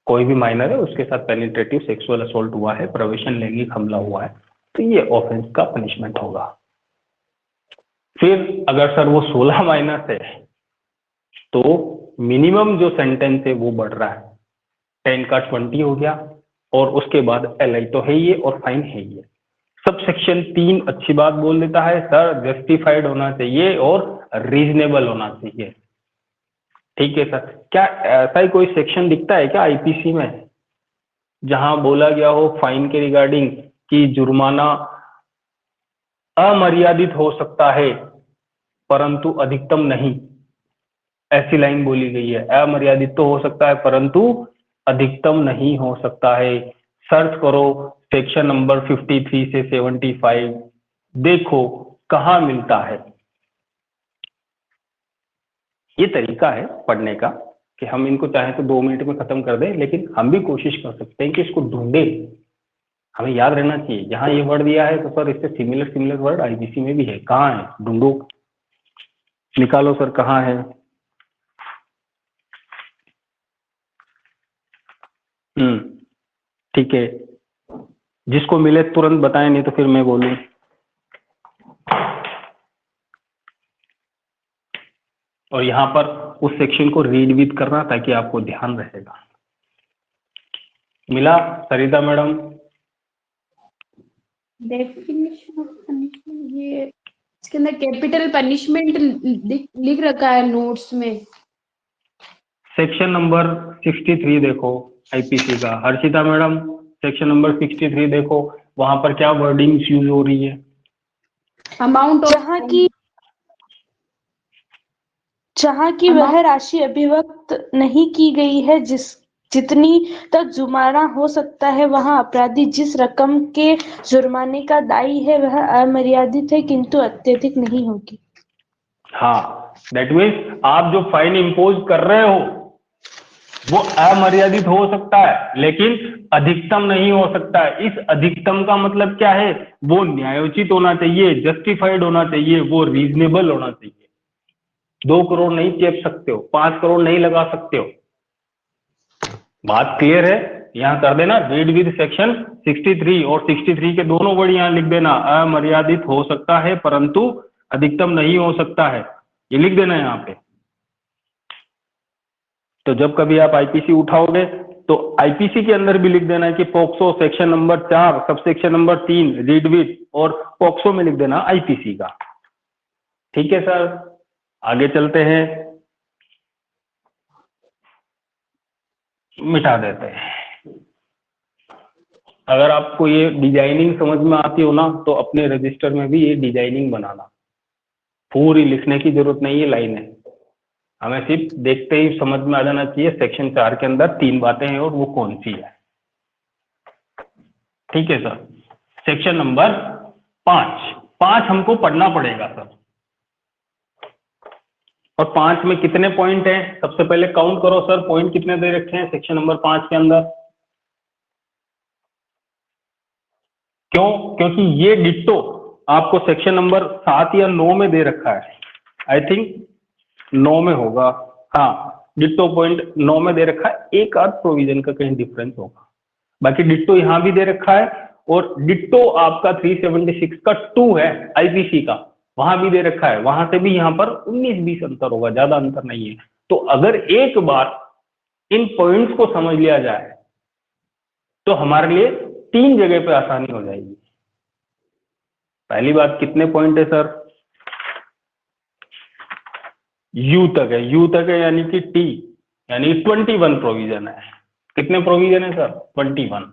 A: कोई भी माइनर है उसके साथ पेनिट्रेटिव सेक्सुअल असोल्ट हुआ है, प्रवेशन लैंगिक हमला हुआ है, तो ये ऑफेंस का पनिशमेंट होगा। फिर अगर सर वो 16 माइनस है तो मिनिमम जो सेंटेंस है वो बढ़ रहा है, 10 का 20 हो गया, और उसके बाद LI तो है ये और फाइन है ये। सब सेक्शन 3 अच्छी बात बोल देता है सर, जस्टिफाइड होना चाहिए और रीजनेबल होना चाहिए। ठीक है सर, क्या ऐसा ही कोई सेक्शन दिखता है क्या IPC में जहां बोला गया हो फाइन के रिगार्डिंग कि जुर्माना अमर्यादित हो सकता है परंतु अधिकतम नहीं? ऐसी लाइन बोली गई है, अमर्यादित तो हो सकता है परंतु अधिकतम नहीं हो सकता है। सर्च करो सेक्शन नंबर 53 से 75, देखो कहाँ मिलता है। ये तरीका है पढ़ने का कि हम इनको चाहे तो 2 मिनट में खत्म कर दें, लेकिन हम भी कोशिश कर सकते हैं कि इसको ढूंढे, हमें याद रहना चाहिए। जहां ये वर्ड दिया है तो सर इससे सिमिलर वर्ड IPC में भी है, कहाँ है? ढूंढो, निकालो सर, कहाँ है? ठीक है, जिसको मिले तुरंत बताएं, नहीं तो फिर मैं बोलूं। और यहाँ पर उस सेक्शन को रीड विद करना ताकि आपको ध्यान रहेगा। मिला सरिता मैडम?
B: डेफिनेशन ऑफ पनिशमेंट, ये इसके अंदर कैपिटल पनिशमेंट लिख रखा है नोट्स में।
A: सेक्शन नंबर 63 देखो IPC का। हर्षिता मैडम सेक्शन नंबर 63 देखो, वहां पर क्या वर्डिंग्स यूज हो रही है?
C: अमाउंट जहाँ की वह राशि अभिव्यक्त नहीं की गई है जितनी तक जुर्माना हो सकता है, वहाँ अपराधी जिस रकम के जुर्माने का दायी है वह अमर्यादित है किंतु अत्यधिक नहीं होगी।
A: हाँ, दैट मीन्स आप जो फाइन इम्पोज कर रहे हो वो अमर्यादित हो सकता है लेकिन अधिकतम नहीं हो सकता है। इस अधिकतम का मतलब क्या है? वो न्यायोचित होना चाहिए, जस्टिफाइड होना चाहिए, वो रीजनेबल होना चाहिए। 2 करोड़ नहीं चेप सकते हो, 5 करोड़ नहीं लगा सकते हो। बात क्लियर है? यहाँ कर देना रीड विद सेक्शन 63 और 63 के दोनों वर्ड यहाँ लिख देना, अमर्यादित हो सकता है परंतु अधिकतम नहीं हो सकता है, ये लिख देना यहाँ पे। तो जब कभी आप IPC उठाओगे तो IPC के अंदर भी लिख देना है कि POCSO section number 4 subsection number 3 read with, और पोक्सो में लिख देना IPC का। ठीक है सर, आगे चलते हैं, मिटा देते हैं। अगर आपको ये डिजाइनिंग समझ में आती हो ना तो अपने रजिस्टर में भी ये डिजाइनिंग बनाना, पूरी लिखने की जरूरत नहीं है लाइनें, हमें सिर्फ देखते ही समझ में आ जाना चाहिए सेक्शन 4 के अंदर 3 बातें हैं और वो कौन सी है। ठीक है सर। सेक्शन नंबर 5 हमको पढ़ना पड़ेगा सर। और 5 में कितने पॉइंट हैं? सबसे पहले काउंट करो सर, पॉइंट कितने दे रखे हैं सेक्शन नंबर 5 के अंदर। क्यों? क्योंकि ये डिट्टो आपको सेक्शन नंबर 7 या 9 में दे रखा है। आई थिंक 9 में होगा, हाँ डिट्टो पॉइंट 9 में दे रखा है। एक आध प्रोविजन का कहीं डिफरेंस होगा, बाकी डिट्टो यहां भी दे रखा है। और डिट्टो आपका 376 का 2 है आईपीसी का, वहां भी दे रखा है। वहां से भी यहाँ पर 19-20 अंतर होगा, ज्यादा अंतर नहीं है। तो अगर एक बार इन पॉइंट्स को समझ लिया जाए तो हमारे लिए 3 जगह पे आसानी हो जाएगी। पहली बात, कितने पॉइंट है सर? यू तक है, यू तक है यानी कि टी, यानी 21 प्रोविजन है। कितने प्रोविजन है सर? 21।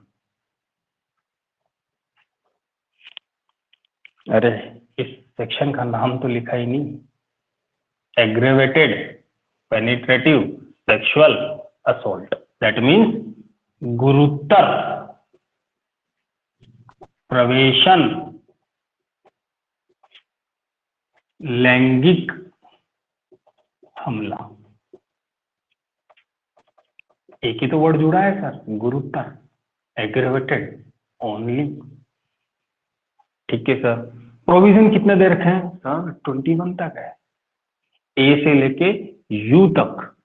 A: अरे इस सेक्शन का नाम तो लिखा ही नहीं, aggravated penetrative sexual assault, that means गुरुतर प्रवेशन लैंगिक हमला। एक ही तो वर्ड जुड़ा है सर, गुरुतर, एग्रेवेटेड, ओनली। ठीक है सर। प्रोविजन कितने दे रखे हैं सर? 21 तक है, ए से लेके यू तक।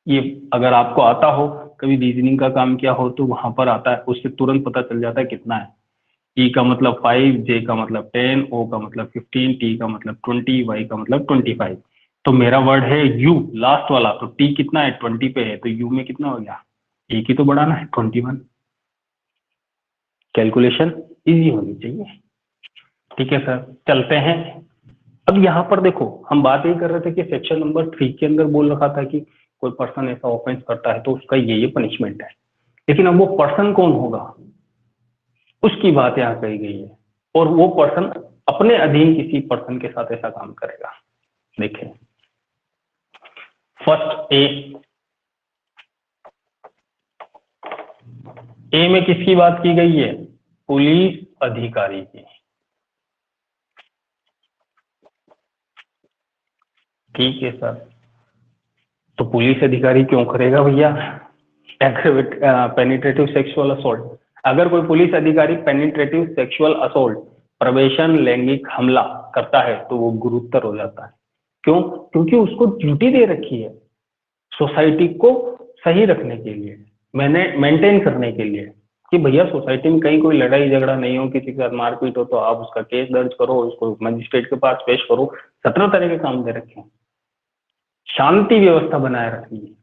A: ये अगर आपको आता हो, कभी रीजनिंग का काम किया हो तो वहां पर आता है, उससे तुरंत पता चल जाता है कितना है। ई का मतलब 5, जे का मतलब 10, ओ का मतलब 15, टी का मतलब 20, वाई का मतलब 25। तो मेरा वर्ड है यू लास्ट वाला, तो टी कितना है? 20 पे है, तो यू में कितना हो गया? एक ही तो बढ़ाना है, 21। कैलकुलेशन इजी होनी चाहिए। ठीक है सर, चलते हैं। अब यहाँ पर देखो, हम बात यही कर रहे थे कि सेक्शन नंबर 3 के अंदर बोल रखा था कि कोई पर्सन ऐसा ऑफेंस करता है तो उसका ये पनिशमेंट है। लेकिन अब वो पर्सन कौन होगा, उसकी बात यहाँ कही गई है। और वो पर्सन अपने अधीन किसी पर्सन के साथ ऐसा काम करेगा। देखें, फर्स्ट ए में किसकी बात की गई है? पुलिस अधिकारी की। ठीक है सर। तो पुलिस अधिकारी क्यों करेगा भैया पेनिट्रेटिव सेक्सुअल असोल्ट? अगर कोई पुलिस अधिकारी पेनिट्रेटिव सेक्सुअल असोल्ट, प्रवेशन लैंगिक हमला करता है तो वो गुरुतर हो जाता है। क्यों? क्योंकि उसको ड्यूटी दे रखी है सोसाइटी को सही रखने के लिए, मैंने मेंटेन करने के लिए, कि भैया सोसाइटी में कहीं कोई लड़ाई झगड़ा नहीं हो, किसी के साथ मारपीट हो तो आप उसका केस दर्ज करो, उसको मजिस्ट्रेट के पास पेश करो। 17 तरह के काम दे रखे हैं, शांति व्यवस्था बनाए रखनी है।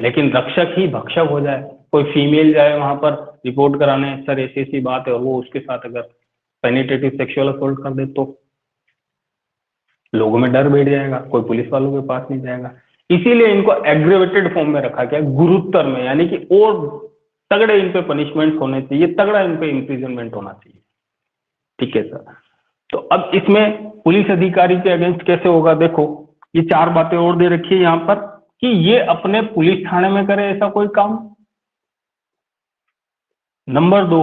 A: लेकिन रक्षक ही भक्षक हो जाए, कोई फीमेल जाए वहां पर रिपोर्ट कराने, सर ऐसी ऐसी बात है, और वो उसके साथ अगर पेनिट्रेटिव सेक्सुअल असोल्ट कर दे तो लोगों में डर बैठ जाएगा, कोई पुलिस वालों के पास नहीं जाएगा। इसीलिए इनको एग्रेवेटेड फॉर्म में रखा गया, गुरुतर में, यानी कि और तगड़े इन पे पनिशमेंट होने चाहिए, तगड़ा इन पे इम्प्रिजनमेंट होना चाहिए। ठीक है सर। तो अब इसमें पुलिस अधिकारी के अगेंस्ट कैसे होगा? देखो, ये 4 बातें और दे रखी है यहाँ पर कि ये अपने पुलिस थाने में करे ऐसा कोई काम। नंबर 2,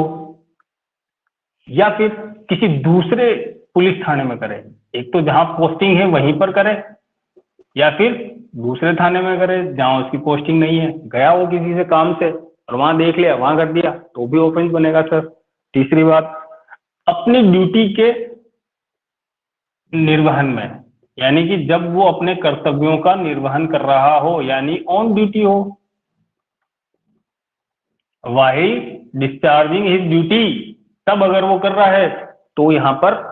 A: या फिर किसी दूसरे पुलिस थाने में करे। एक तो जहां पोस्टिंग है वहीं पर करे, या फिर दूसरे थाने में करे जहां उसकी पोस्टिंग नहीं है, गया वो किसी से काम से और वहां देख लिया, वहां कर दिया, तो भी ऑफेंस बनेगा सर। तीसरी बात, अपनी ड्यूटी के निर्वहन में, यानी कि जब वो अपने कर्तव्यों का निर्वहन कर रहा हो, यानी ऑन ड्यूटी हो, व्हाइल डिस्चार्जिंग हिज ड्यूटी, तब अगर वो कर रहा है तो यहाँ पर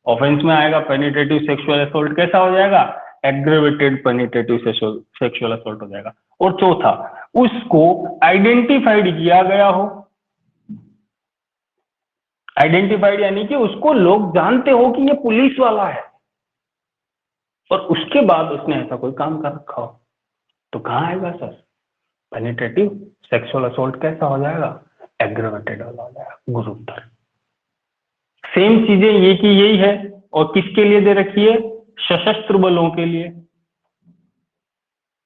A: ऑफेंस में आएगा, पेनिट्रेटिव सेक्सुअल असोल्ट कैसा हो जाएगा? एग्रेवेटेड पेनिट्रेटिव सेक्सुअल असोल्ट हो जाएगा। और चौथा, उसको आइडेंटिफाइड किया गया हो, आइडेंटिफाइड यानी कि उसको लोग जानते हो कि ये पुलिस वाला है, और उसके बाद उसने ऐसा कोई काम कर रखा हो, तो कहाँ आएगा सर? पेनिट्रेटिव सेक्सुअल असोल्ट कैसा हो जाएगा? एग्रेवेटेड वाला हो जाएगा, गुरुतर। सेम चीजें ये की यही है, और किसके लिए दे रखी है? सशस्त्र बलों के लिए,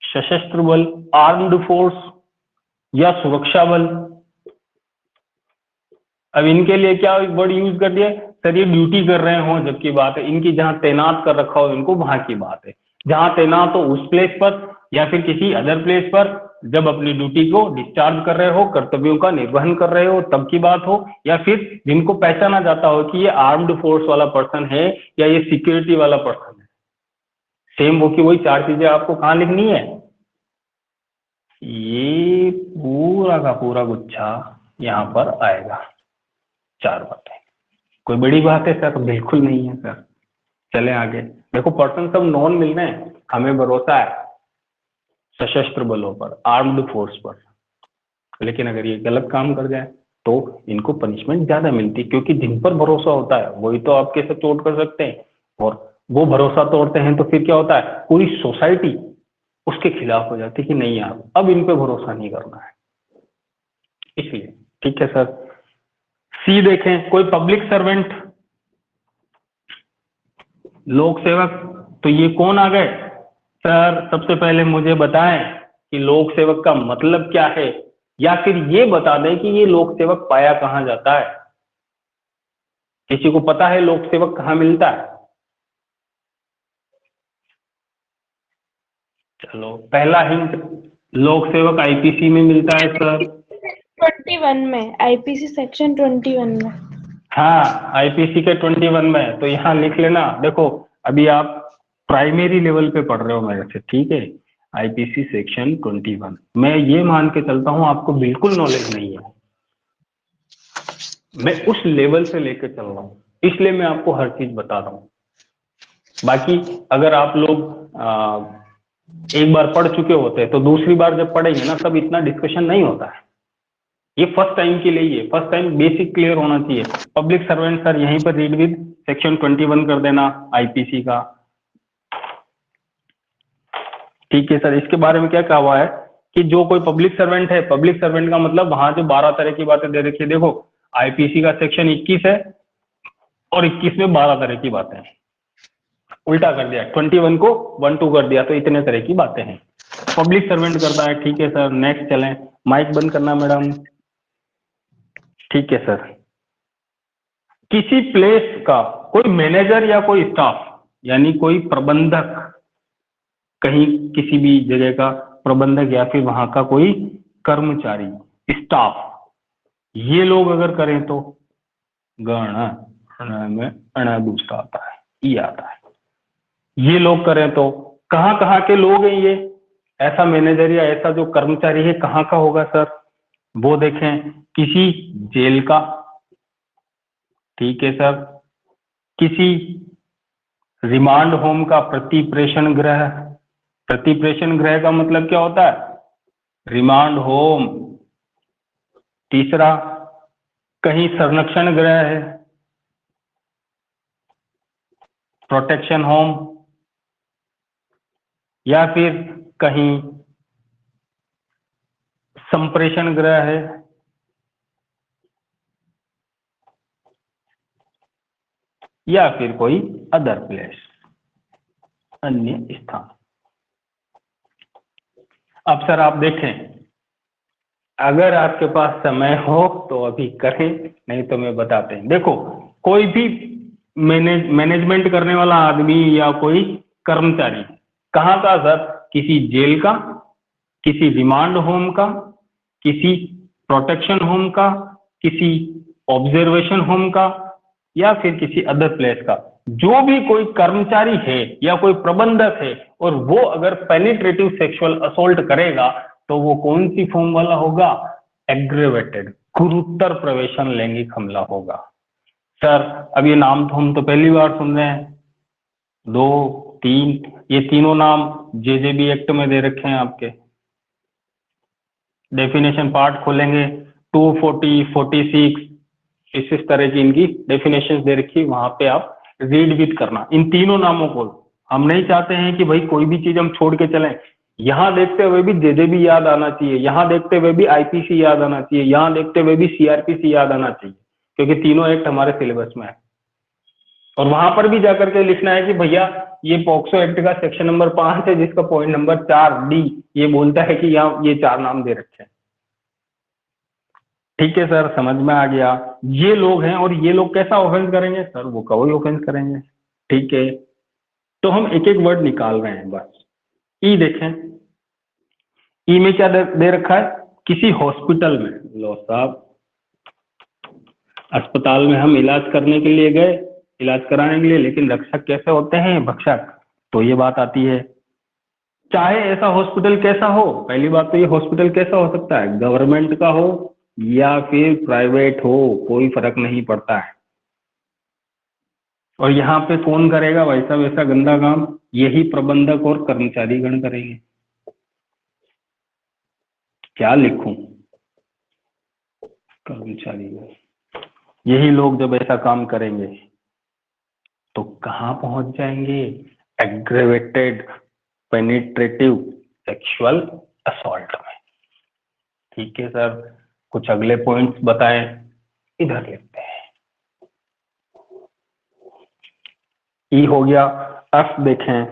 A: सशस्त्र बल, आर्म्ड फोर्स या सुरक्षा बल। अब इनके लिए क्या वर्ड यूज कर दिया सर, ये ड्यूटी कर रहे हो जबकि बात है इनकी जहां तैनात कर रखा हो इनको, वहां की बात है। जहां तैनात हो उस प्लेस पर या फिर किसी अदर प्लेस पर जब अपनी ड्यूटी को डिस्चार्ज कर रहे हो, कर्तव्यों का निर्वहन कर रहे हो तब की बात हो, या फिर जिनको पहचाना जाता हो कि ये आर्म्ड फोर्स वाला पर्सन है या ये सिक्योरिटी वाला पर्सन है। सेम वो की वही चार चीजें आपको कहाँ लिखनी है, ये पूरा का पूरा गुच्छा यहाँ पर आएगा। चार बातें, कोई बड़ी बात है सर? बिल्कुल नहीं है सर। चले आगे, देखो पर्सन सब नॉन मिल रहे हैं, हमें भरोसा है सशस्त्र बलों पर, आर्म्ड फोर्स पर, लेकिन अगर ये गलत काम कर जाए तो इनको पनिशमेंट ज्यादा मिलती, क्योंकि जिन पर भरोसा होता है वही तो आपके साथ चोट कर सकते हैं, और वो भरोसा तोड़ते हैं तो फिर क्या होता है, पूरी सोसाइटी उसके खिलाफ हो जाती है कि नहीं यार अब इन पे भरोसा नहीं करना है। इसलिए ठीक है सर। सी देखें, कोई पब्लिक सर्वेंट, लोक सेवक, तो ये कौन आ गए सर? सबसे पहले मुझे बताएं कि लोक सेवक का मतलब क्या है, या फिर ये बता दें कि ये लोक सेवक पाया कहां जाता है। किसी को पता है लोक सेवक कहां मिलता है? चलो पहला हिंट, लोक सेवक आईपीसी में मिलता है सर।
C: 21 में, आईपीसी सेक्शन 21 में।
A: हाँ आईपीसी के 21 में, तो यहाँ लिख लेना। देखो अभी आप प्राइमरी लेवल पे पढ़ रहे हो मेरे से, ठीक है। आईपीसी सेक्शन 21, मैं ये मान के चलता हूँ आपको बिल्कुल नॉलेज नहीं है, मैं उस लेवल से लेके चल रहा हूँ, इसलिए मैं आपको हर चीज बता रहा हूँ। बाकी अगर आप लोग एक बार पढ़ चुके होते हैं तो दूसरी बार जब पढ़ेंगे ना तब इतना डिस्कशन नहीं होता है। ये फर्स्ट टाइम के लिए, ये फर्स्ट टाइम बेसिक क्लियर होना चाहिए। पब्लिक सर्वेंट सर यहीं पर रीड विद सेक्शन 21 कर देना आईपीसी का, ठीक है सर। इसके बारे में क्या कहा हुआ है कि जो कोई पब्लिक सर्वेंट है, पब्लिक सर्वेंट का मतलब वहां जो 12 तरह की बातें दे रखी है। देखो आईपीसी का सेक्शन 21 है और 21 में 12 तरह की बातें हैं, उल्टा कर दिया, 21 को 1 2 कर दिया, तो इतने तरह की बातें हैं पब्लिक सर्वेंट करता है। ठीक है सर, नेक्स्ट चलें। माइक बंद करना मैडम। ठीक है सर, किसी प्लेस का कोई मैनेजर या कोई स्टाफ, यानी कोई प्रबंधक, कहीं किसी भी जगह का प्रबंधक या फिर वहां का कोई कर्मचारी, स्टाफ, ये लोग अगर करें तो गण में अण दूसरा आता है, ई आता है। ये लोग करें तो कहाँ के लोग हैं ये, ऐसा मैनेजर या ऐसा जो कर्मचारी है कहाँ का होगा सर? वो देखें, किसी जेल का, ठीक है सर, किसी रिमांड होम का प्रतिप्रेषण गृह। प्रतिप्रेषण गृह का मतलब क्या होता है? Remand home. तीसरा, कहीं संरक्षण गृह है, प्रोटेक्शन होम, या फिर कहीं संप्रेषण गृह है, या फिर कोई अदर प्लेस, अन्य स्थान। अब सर आप देखें, अगर आपके पास समय हो तो अभी करें, नहीं तो मैं बताते हैं। देखो कोई भी मैनेजमेंट करने वाला आदमी या कोई कर्मचारी कहाँ का सर? किसी जेल का, किसी रिमांड होम का, किसी प्रोटेक्शन होम का, किसी ऑब्जर्वेशन होम का, या फिर किसी अदर प्लेस का। जो भी कोई कर्मचारी है या कोई प्रबंधक है और वो अगर पेनिट्रेटिव सेक्सुअल असोल्ट करेगा तो वो कौन सी फॉर्म वाला होगा? एग्रेवेटेड, गुरुतर प्रवेशन लैंगिक हमला होगा। सर अब ये नाम तो हम तो पहली बार सुन रहे हैं, 2 3, ये तीनों नाम जेजेबी एक्ट में दे रखे हैं आपके। डेफिनेशन पार्ट खोलेंगे 240, 46, इस तरह की इनकी डेफिनेशन दे रखी, वहां पे आप रीड विद करना इन तीनों नामों को। हम नहीं चाहते हैं कि भाई कोई भी चीज हम छोड़ के चलें, यहाँ देखते हुए भी जेजेबी याद आना चाहिए, यहाँ देखते हुए भी आईपीसी याद आना चाहिए, यहाँ देखते हुए भी सीआरपीसी याद आना चाहिए, क्योंकि तीनों एक्ट हमारे सिलेबस में है। और वहां पर भी जाकर के लिखना है कि भैया ये पॉक्सो एक्ट का सेक्शन नंबर 5 है, जिसका पॉइंट नंबर 4D ये बोलता है कि यहाँ ये 4 नाम दे रखे हैं। ठीक है सर, समझ में आ गया। ये लोग हैं और ये लोग कैसा ऑफेंस करेंगे सर? वो कवई ऑफेंस करेंगे। ठीक है, तो हम एक एक वर्ड निकाल रहे हैं बस। ई देखें, ई में क्या दे रखा है? किसी हॉस्पिटल में, लो साहब, अस्पताल में हम इलाज करने के लिए गए, इलाज कराने के लिए, लेकिन रक्षक कैसे होते हैं? भक्षक। तो ये बात आती है। चाहे ऐसा हॉस्पिटल कैसा हो, पहली बात तो ये हॉस्पिटल कैसा हो सकता है? गवर्नमेंट का हो या फिर प्राइवेट हो, कोई फर्क नहीं पड़ता है। और यहाँ पे कौन करेगा वैसा वैसा गंदा काम? यही प्रबंधक और कर्मचारी गण करेंगे। क्या लिखूं? कर्मचारी गण। यही लोग जब ऐसा काम करेंगे तो कहाँ पहुंच जाएंगे? एग्रेवेटेड पेनिट्रेटिव सेक्सुअल असॉल्ट में। ठीक है सर, कुछ अगले पॉइंट्स बताएं, इधर लिखते हैं। ई हो गया। एफ देखें,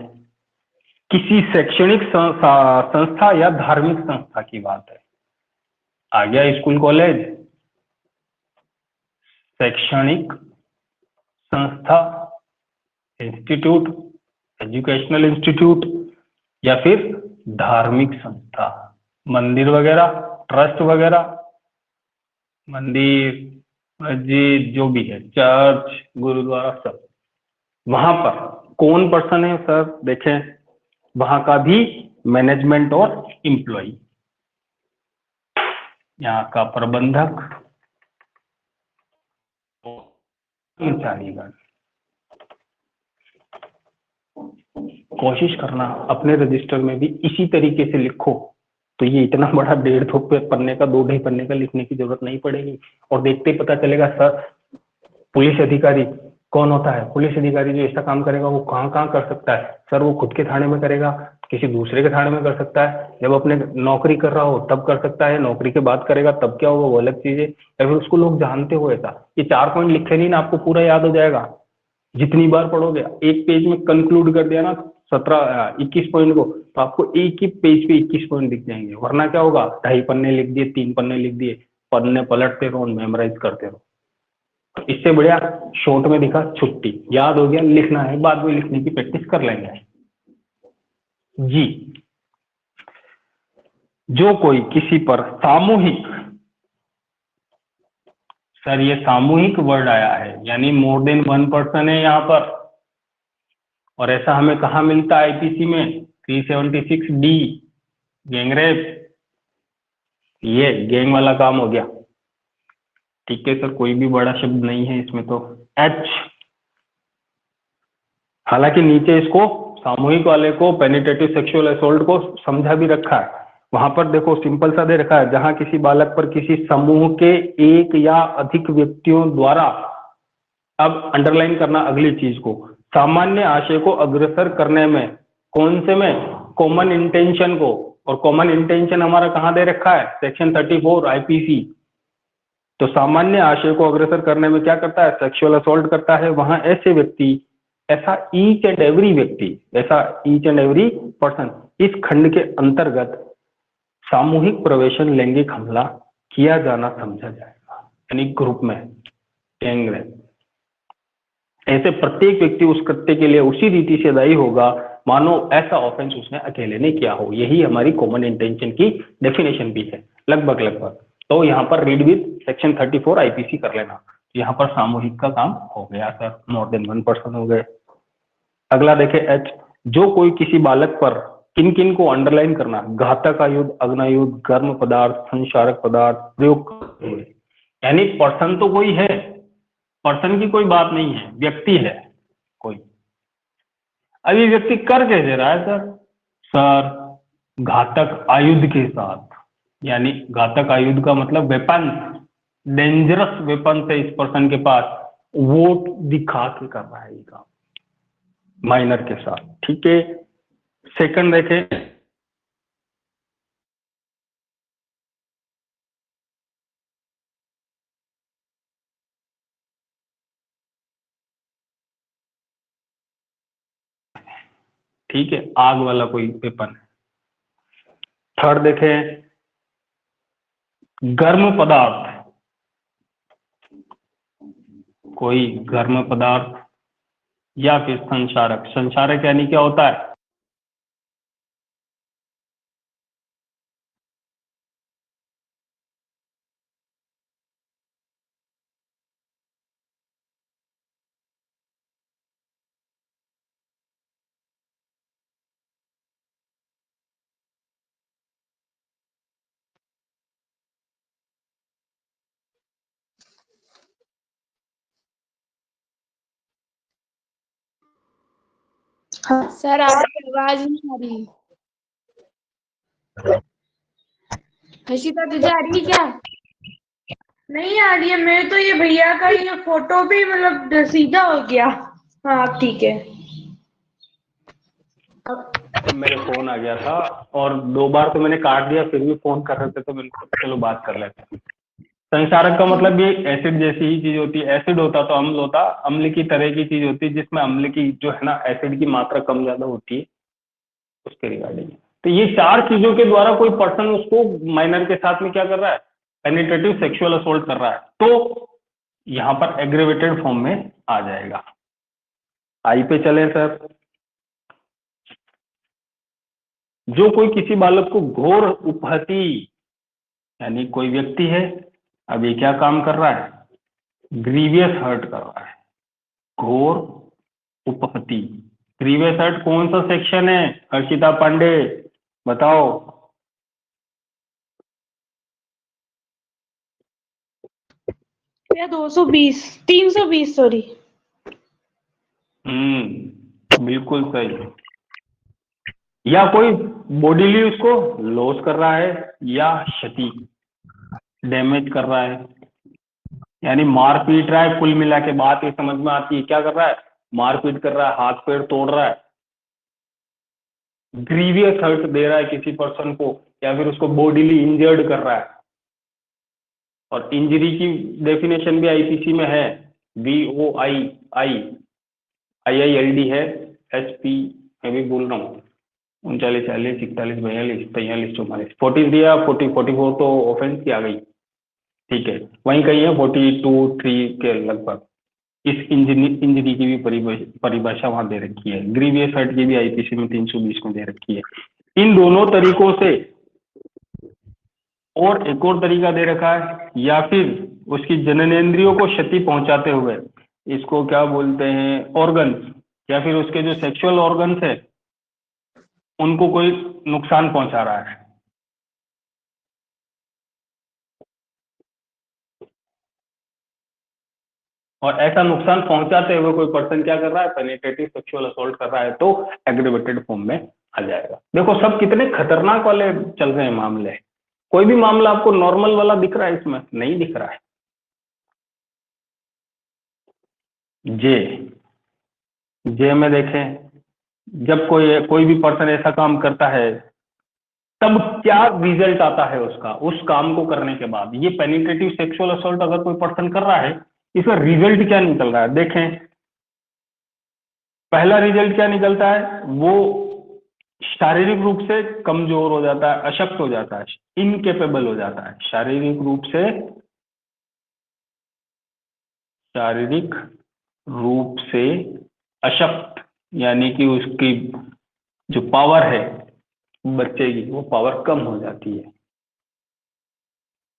A: किसी शैक्षणिक संस्था या धार्मिक संस्था की बात है। आ गया स्कूल कॉलेज, शैक्षणिक संस्था, इंस्टीट्यूट, एजुकेशनल इंस्टीट्यूट, या फिर धार्मिक संस्था, मंदिर वगैरह, ट्रस्ट वगैरह, मंदिर, मस्जिद, जो भी है, चर्च, गुरुद्वारा, सब। वहां पर कौन पर्सन है सर? देखें, वहां का भी मैनेजमेंट और एम्प्लॉय, यहाँ का प्रबंधक, कर्मचारीगण। कोशिश करना अपने रजिस्टर में भी इसी तरीके से लिखो, तो ये इतना बड़ा 1.5 पन्ने का, 2 ढाई पन्ने का लिखने की जरूरत नहीं पड़ेगी। और देखते ही पता चलेगा सर पुलिस अधिकारी कौन होता है। पुलिस अधिकारी जो ऐसा काम करेगा वो कहाँ कहाँ कर सकता है? सर वो खुद के थाने में करेगा, किसी दूसरे के थाने में कर सकता है, जब अपने नौकरी कर रहा हो तब कर सकता है, नौकरी के बाद करेगा तब क्या होगा वो अलग चीज है, या फिर उसको लोग जानते हो ऐसा। ये 4 पॉइंट लिखे नहीं ना, आपको पूरा याद हो जाएगा। जितनी बार पढ़ोगे, एक पेज में कंक्लूड कर दिया ना 21 पॉइंट को, तो आपको एक ही पेज पे 21 पॉइंट दिख जाएंगे। वरना क्या होगा? 2.5 पन्ने लिख दिए, 3 पन्ने लिख दिए, पन्ने पलटते रहो, मेमोराइज करते रहो। इससे बढ़िया शॉर्ट में दिखा, छुट्टी, याद हो गया, लिखना है, बाद में लिखने की प्रैक्टिस कर लेंगे। जी, जो कोई किसी पर सामूहिक, सर ये सामूहिक वर्ड आया है, यानी मोर देन 1 पर्सन है यहाँ पर। और ऐसा हमें कहाँ मिलता है? आईपीसी में 376D, गैंगरेप। ये गैंग वाला काम हो गया। ठीक है सर, कोई भी बड़ा शब्द नहीं है इसमें। तो एच, हालांकि नीचे इसको सामूहिक वाले को, पेनिट्रेटिव सेक्सुअल असॉल्ट को समझा भी रखा है। वहां पर देखो सिंपल सा दे रखा है, जहां किसी बालक पर किसी समूह के एक या अधिक व्यक्तियों द्वारा, अब अंडरलाइन करना अगली चीज को, सामान्य आशय को अग्रसर करने में, कौन से में? कॉमन इंटेंशन को। और कॉमन इंटेंशन हमारा कहाँ दे रखा है? Section 34 IPC. तो सामान्य आशय को अग्रसर करने में क्या करता है? सेक्सुअल असॉल्ट करता है। वहां ऐसे व्यक्ति, ऐसा ईच एंड एवरी व्यक्ति, ऐसा ईच एंड एवरी पर्सन इस खंड के अंतर्गत सामूहिक प्रवेशन लैंगिक हमला किया जाना समझा जाएगा, यानी ग्रुप में, गैंग रेप। ऐसे प्रत्येक व्यक्ति उस कृत्य के लिए उसी रीति से दायी होगा मानो ऐसा ऑफेंस उसने अकेले ने किया हो। यही हमारी कॉमन इंटेंशन की डेफिनेशन भी है, लगभग लगभग। तो यहाँ पर रीड विद सेक्शन 34 आईपीसी कर लेना। यहाँ पर सामूहिक का काम हो गया सर, मोर देन 1 पर्सन हो गए। अगला देखे एच, जो कोई किसी बालक पर, किन किन को अंडरलाइन करना, घातक आयुध, अग्नायुध, गर्म पदार्थ, संचारक पदार्थ प्रयोग, यानी पर्सन तो कोई है, पर्सन की कोई बात नहीं है, व्यक्ति है कोई। अभी व्यक्ति कर कैसे रहा है सर? सर घातक आयुध के साथ, यानी घातक आयुध का मतलब वेपन, डेंजरस वेपन है इस पर्सन के पास, वो दिखा के कर रहा है ये काम माइनर के साथ। ठीक है, सेकंड देखें, ठीक है, आग वाला कोई वेपन है। थर्ड देखें, गर्म पदार्थ, कोई गर्म पदार्थ या फिर संचारक। संचारक यानी क्या होता है?
C: हाँ
B: सर आपकी आवाज नहीं आ रही। हर्षिता तुझे आ रही है क्या?
C: नहीं आ रही है। मेरे तो ये भैया का ये फोटो भी मतलब सीधा हो गया। हाँ अब ठीक है।
A: मेरे फोन आ गया था और 2 बार तो मैंने काट दिया, फिर भी फोन कर रहे थे तो मैंने कहा चलो बात कर लेते हैं। संचारक का मतलब ये एसिड जैसी ही चीज होती है। एसिड होता तो अम्ल होता, अम्ल की तरह की चीज होती है जिसमें अम्ल की जो है ना एसिड की मात्रा कम ज्यादा होती है, उसके रिगार्डिंग। तो ये 4 चीजों के द्वारा कोई पर्सन उसको माइनर के साथ में क्या कर रहा है? पेनिट्रेटिव सेक्सुअल असोल्ट कर रहा है, तो यहाँ पर एग्रेवेटेड फॉर्म में आ जाएगा। आई पे चले सर। जो कोई किसी बालक को घोर उपहति, यानी कोई व्यक्ति है, अब ये क्या काम कर रहा है? ग्रीवियस हर्ट कर रहा है। घोर उपहति, ग्रीवियस हर्ट कौन सा सेक्शन है? हर्षिता पांडे बताओ।
C: या 220 320 सॉरी।
A: बिल्कुल सही। या कोई बॉडीली उसको लॉस कर रहा है या क्षति डैमेज कर रहा है, यानी मार पीट रहा है। कुल मिला के बात ये समझ में आती है, क्या कर रहा है? मारपीट कर रहा है, हाथ पैर तोड़ रहा है, ग्रीवियस हर्ट दे रहा है किसी पर्सन को, या फिर उसको बॉडीली इंजर्ड कर रहा है। और इंजरी की डेफिनेशन भी आईपीसी में है, VOIILD है, SP मैं भी बोल रहा हूँ 39 40 41 42 43 44 40 दिया, 44 तो ऑफेंस की आ गई, ठीक है। वहीं कहीं है 42-3 के लगभग। इस इंजरी की भी परिभाषा वहां दे रखी है। ग्रीवियस हर्ट की भी आईपीसी में 320 में दे रखी है। इन दोनों तरीकों से, और एक और तरीका दे रखा है, या फिर उसकी जननेंद्रियों को क्षति पहुंचाते हुए, इसको क्या बोलते हैं? ऑर्गन्स, या फिर उसके जो सेक्सुअल ऑर्गन्स है उनको कोई नुकसान पहुंचा रहा है। और ऐसा नुकसान पहुंचाते हुए कोई पर्सन क्या कर रहा है? पेनिट्रेटिव सेक्सुअल असॉल्ट कर रहा है, तो एग्रीवेटेड फॉर्म में आ जाएगा। देखो सब कितने खतरनाक वाले चल रहे हैं मामले। कोई भी मामला आपको नॉर्मल वाला दिख रहा है? इसमें नहीं दिख रहा है। जे में देखें, जब कोई भी पर्सन ऐसा काम करता है तब क्या रिजल्ट आता है उसका, उस काम को करने के बाद। ये पेनिट्रेटिव सेक्सुअल असॉल्ट अगर कोई पर्सन कर रहा है, इसका रिजल्ट क्या निकल रहा है? देखें, पहला रिजल्ट क्या निकलता है? वो शारीरिक रूप से कमजोर हो जाता है, अशक्त हो जाता है, इनकेपेबल हो जाता है। शारीरिक रूप से अशक्त, यानी कि उसकी जो पावर है बच्चे की, वो पावर कम हो जाती है।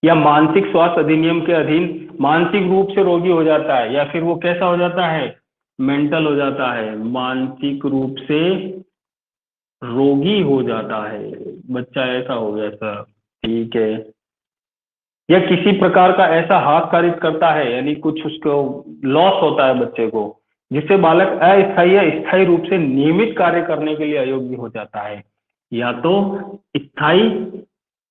A: या मानसिक स्वास्थ्य अधिनियम के अधीन मानसिक रूप से रोगी हो जाता है, या फिर वो कैसा हो जाता है? मेंटल हो जाता है, मानसिक रूप से रोगी हो जाता है। बच्चा ऐसा हो गया सर, ठीक है। या किसी प्रकार का ऐसा हाथ कारित करता है, यानी कुछ उसको लॉस होता है बच्चे को, जिससे बालक अस्थायी या स्थायी रूप से नियमित कार्य करने के लिए अयोग्य हो जाता है। या तो स्थायी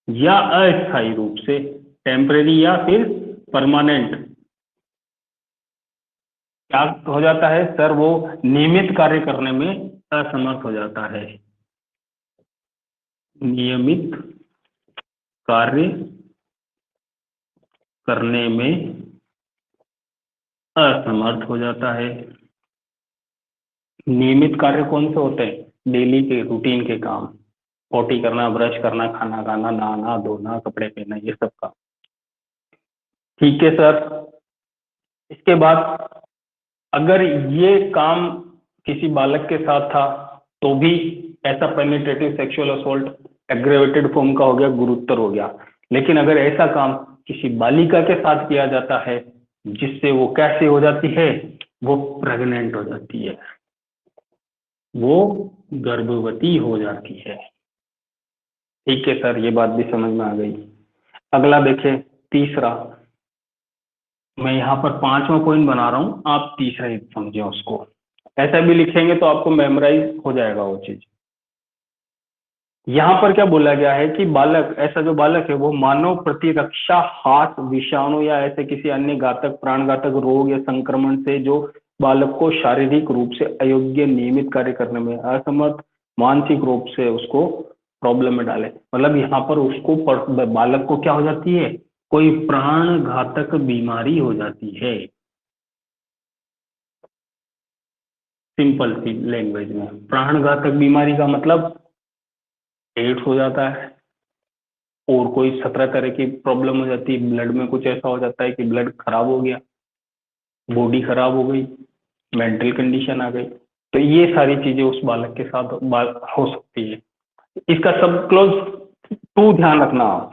A: या अस्थायी रूप से, टेम्परेरी या फिर परमानेंट। क्या हो जाता है सर? वो नियमित कार्य करने में असमर्थ हो जाता है। नियमित कार्य करने में असमर्थ हो जाता है। नियमित कार्य कौन से होते हैं? डेली के रूटीन के काम, पोटी करना, ब्रश करना, खाना खाना, नहाना धोना, कपड़े पहनना, ये सब काम। ठीक है सर। इसके बाद अगर ये काम किसी बालक के साथ था तो भी ऐसा penetrative sexual assault aggravated form का हो गया, गुरुतर हो गया। लेकिन अगर ऐसा काम किसी बालिका के साथ किया जाता है जिससे वो कैसे हो जाती है, वो प्रेग्नेंट हो जाती है, वो गर्भवती हो जाती है। ठीक है सर, ये बात भी समझ में आ गई। अगला देखें, तीसरा, मैं यहाँ पर 5वां पॉइंट बना रहा हूँ, आप तीसरा ही समझे उसको। ऐसा भी लिखेंगे तो आपको मेमोराइज हो जाएगा वो चीज। यहाँ पर क्या बोला गया है कि बालक, ऐसा जो बालक है वो मानव प्रतिरक्षा हाथ विषाणु या ऐसे किसी अन्य घातक प्राणघातक रोग या संक्रमण से जो बालक को शारीरिक रूप से अयोग्य नियमित कार्य करने में असमर्थ, मानसिक रूप से उसको प्रॉब्लम में डाले। मतलब यहाँ पर उसको बालक को क्या हो जाती है, कोई प्राण घातक बीमारी हो जाती है। सिंपल सी लैंग्वेज में, प्राण घातक बीमारी का मतलब एड्स हो जाता है, और कोई 17 तरह की प्रॉब्लम हो जाती है, ब्लड में कुछ ऐसा हो जाता है कि ब्लड खराब हो गया, बॉडी खराब हो गई, मेंटल कंडीशन आ गई। तो ये सारी चीजें उस बालक के साथ हो सकती है। इसका सब क्लोज 2 ध्यान रखना आप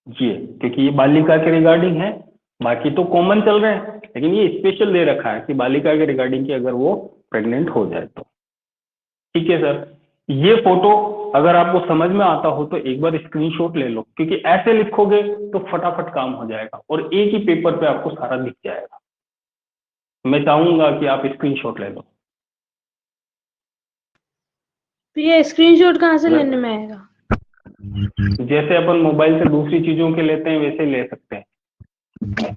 A: ये, क्योंकि ये बालिका के रिगार्डिंग है, बाकी तो कॉमन चल रहे हैं, लेकिन ये स्पेशल दे रखा है कि बालिका के रिगार्डिंग की अगर वो प्रेग्नेंट हो जाए तो। ठीक है सर, ये फोटो अगर आपको समझ में आता हो तो एक बार स्क्रीनशॉट ले लो, क्योंकि ऐसे लिखोगे तो फटाफट काम हो जाएगा और एक ही पेपर पे आपको सारा दिख जाएगा। मैं चाहूंगा कि आप स्क्रीनशॉट ले लो।
C: ये स्क्रीनशॉट कहाँ से लेने में आएगा?
A: जैसे अपन मोबाइल से दूसरी चीजों के लेते हैं वैसे ले सकते हैं,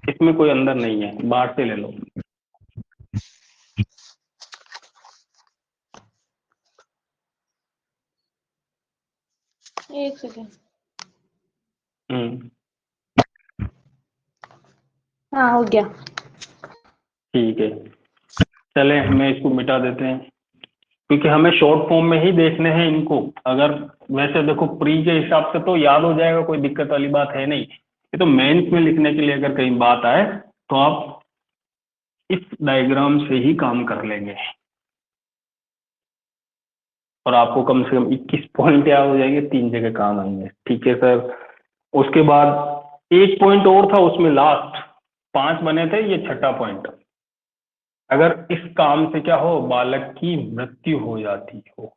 A: इसमें कोई अंदर नहीं है, बाहर से ले लो।
C: एक सेकेंड। हाँ, हो गया।
A: ठीक है, चले हमें इसको मिटा देते हैं, क्योंकि हमें शॉर्ट फॉर्म में ही देखने हैं इनको। अगर वैसे देखो प्री के हिसाब से तो याद हो जाएगा, कोई दिक्कत वाली बात है नहीं। ये तो मेंस में लिखने के लिए अगर कहीं बात आए तो आप इस डायग्राम से ही काम कर लेंगे और आपको कम से कम 21 पॉइंट याद हो जाएंगे, 3 जगह काम आएंगे। ठीक है सर। उसके बाद एक पॉइंट और था उसमें, लास्ट 5 बने थे, ये 6ठा पॉइंट। अगर इस काम से क्या हो, बालक की मृत्यु हो जाती हो,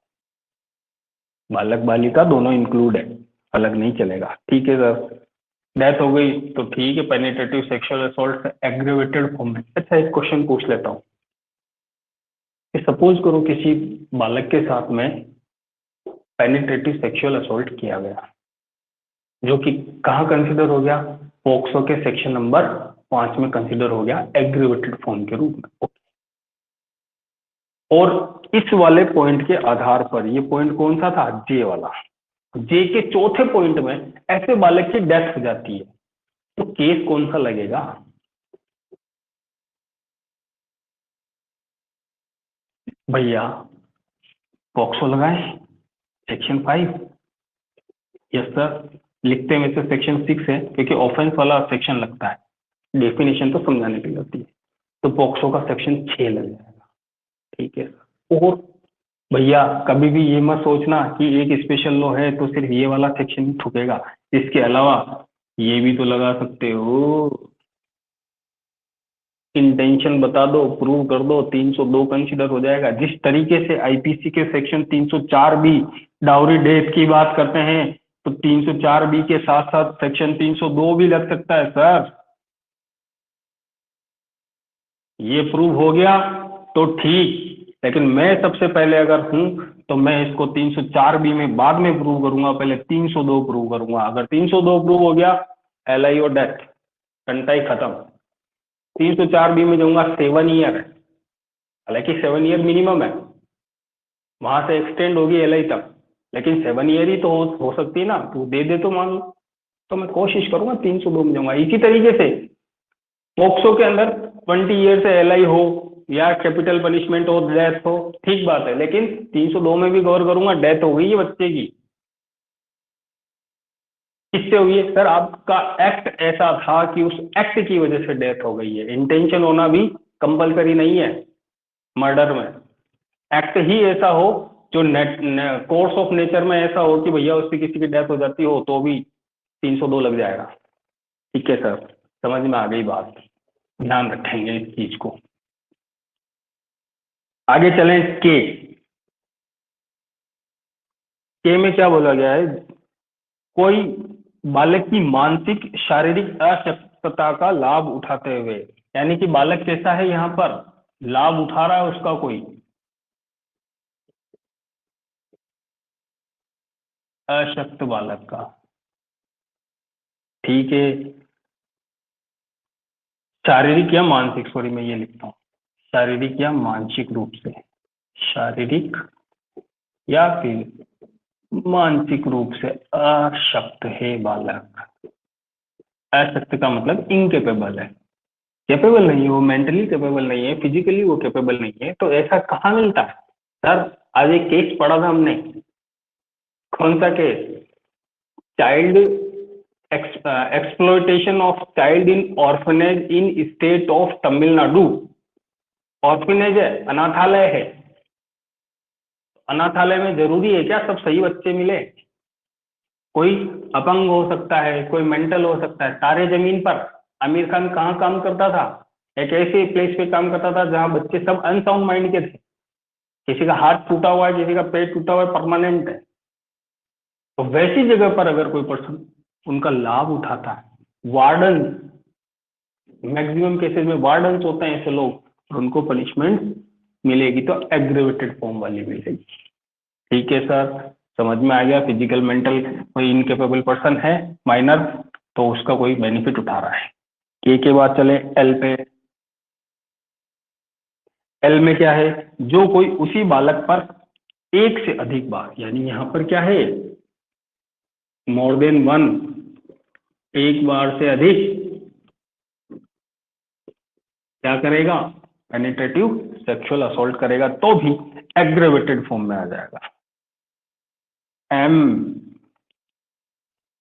A: बालक बालिका दोनों इंक्लूड है, अलग नहीं चलेगा। ठीक है सर, डेथ हो गई तो ठीक है, penetrative sexual assault aggravated form में। अच्छा, एक क्वेश्चन पूछ लेता हूँ कि सपोज करो किसी बालक के साथ में पेनिट्रेटिव सेक्सुअल असॉल्ट किया गया, जो कि कहाँ कंसिडर हो गया, पोक्सो के सेक्शन नंबर 5 में कंसिडर हो गया एग्रेवेटेड फॉर्म के रूप में। और इस वाले पॉइंट के आधार पर, ये पॉइंट कौन सा था, जे वाला, जे के चौथे पॉइंट में ऐसे बालक की डेथ हो जाती है, तो केस कौन सा लगेगा? भैया पॉक्सो लगाए, सेक्शन 5। यस सर, लिखते में से सेक्शन 6 है, क्योंकि ऑफेंस वाला सेक्शन लगता है, डेफिनेशन तो समझाने के लिए होती है, तो पॉक्सो का सेक्शन 6 लग जाएगा। ठीक है। और भैया कभी भी ये मत सोचना कि एक स्पेशल लॉ है तो सिर्फ ये वाला सेक्शन ही ठुकेगा, इसके अलावा ये भी तो लगा सकते हो। इंटेंशन बता दो, प्रूव कर दो, 302 कंसीडर हो जाएगा। जिस तरीके से आईपीसी के सेक्शन 304 बी डाउरी डेथ की बात करते हैं, तो 304 बी के साथ साथ सेक्शन 302 भी लग सकता है सर। ये प्रूव हो गया तो ठीक, लेकिन मैं सबसे पहले अगर हूं तो मैं इसको 304 बी में बाद में प्रूव करूंगा, पहले 302 प्रूव करूंगा। अगर 302 प्रूव हो गया, एलआई और डेथ घंटा ही खत्म। 304 बी में जाऊंगा 7 ईयर, हालांकि 7 ईयर मिनिमम है, वहां से एक्सटेंड होगी एलआई तक, लेकिन 7 ईयर ही तो हो सकती है ना, तो दे दे तो मान लो। तो मैं कोशिश करूंगा 302 में जाऊंगा। इसी तरीके से पॉक्सो के अंदर 20 ईयर से एलआई हो या कैपिटल पनिशमेंट हो, डेथ हो, ठीक बात है, लेकिन 302 में भी गौर करूंगा, डेथ हो गई है बच्चे की। किससे हुई है सर? आपका एक्ट ऐसा था कि उस एक्ट की वजह से डेथ हो गई है। इंटेंशन होना भी कंपलसरी नहीं है मर्डर में। एक्ट ही ऐसा हो जो कोर्स ऑफ नेचर में ऐसा हो कि भैया उससे किसी की डेथ हो जाती हो तो भी 302 लग जाएगा। ठीक है सर, समझ में आ गई बात, ध्यान रखेंगे इस चीज को। आगे चलें। के में क्या बोला गया है? कोई बालक की मानसिक शारीरिक अशक्तता का लाभ उठाते हुए, यानी कि बालक कैसा है यहाँ पर, लाभ उठा रहा है उसका कोई, अशक्त बालक का। ठीक है, शारीरिक या मानसिक, सॉरी मैं ये लिखता हूँ, शारीरिक या मानसिक रूप से, शारीरिक या फिर मानसिक रूप से अशक्त है बालक। अशक्त का मतलब इनकेपेबल है, कैपेबल नहीं है, वो मेंटली कैपेबल नहीं है, फिजिकली वो कैपेबल नहीं है। तो ऐसा कहाँ मिलता है सर? आज एक केस पढ़ा था हमने, कौन सा case? Child exploitation of child in orphanage in state of Tamil Nadu. Orphanage है, अनाथालय है। अनाथालय में जरूरी है क्या सब सही बच्चे मिले? कोई अपंग हो सकता है, कोई मेंटल हो सकता है। सारे जमीन पर आमिर खान कहाँ काम करता था? एक ऐसे प्लेस पे काम करता था जहां बच्चे सब अनसाउंड माइंड के थे। किसी का हाथ टूटा हुआ है, किसी का पेट टूटा हुआ है, परमानेंट है। तो वैसी जगह पर अगर कोई पर्सन उनका लाभ उठाता है, वार्डन, मैक्सिमम केसेस में वार्डन्स होते हैं ऐसे लोग, और उनको पनिशमेंट मिलेगी तो एग्रेवेटेड फॉर्म वाली मिलेगी। ठीक है सर, समझ में आ गया। फिजिकल मेंटल कोई इनकेपेबल पर्सन है माइनर, तो उसका कोई बेनिफिट उठा रहा है। के बाद चले एल पे। एल में क्या है? जो कोई उसी बालक पर एक से अधिक बार, यानी यहां पर क्या है, मोर देन वन, एक बार से अधिक क्या करेगा, पेनिट्रेटिव सेक्सुअल असॉल्ट करेगा, तो भी एग्रेवेटेड फॉर्म में आ जाएगा। एम,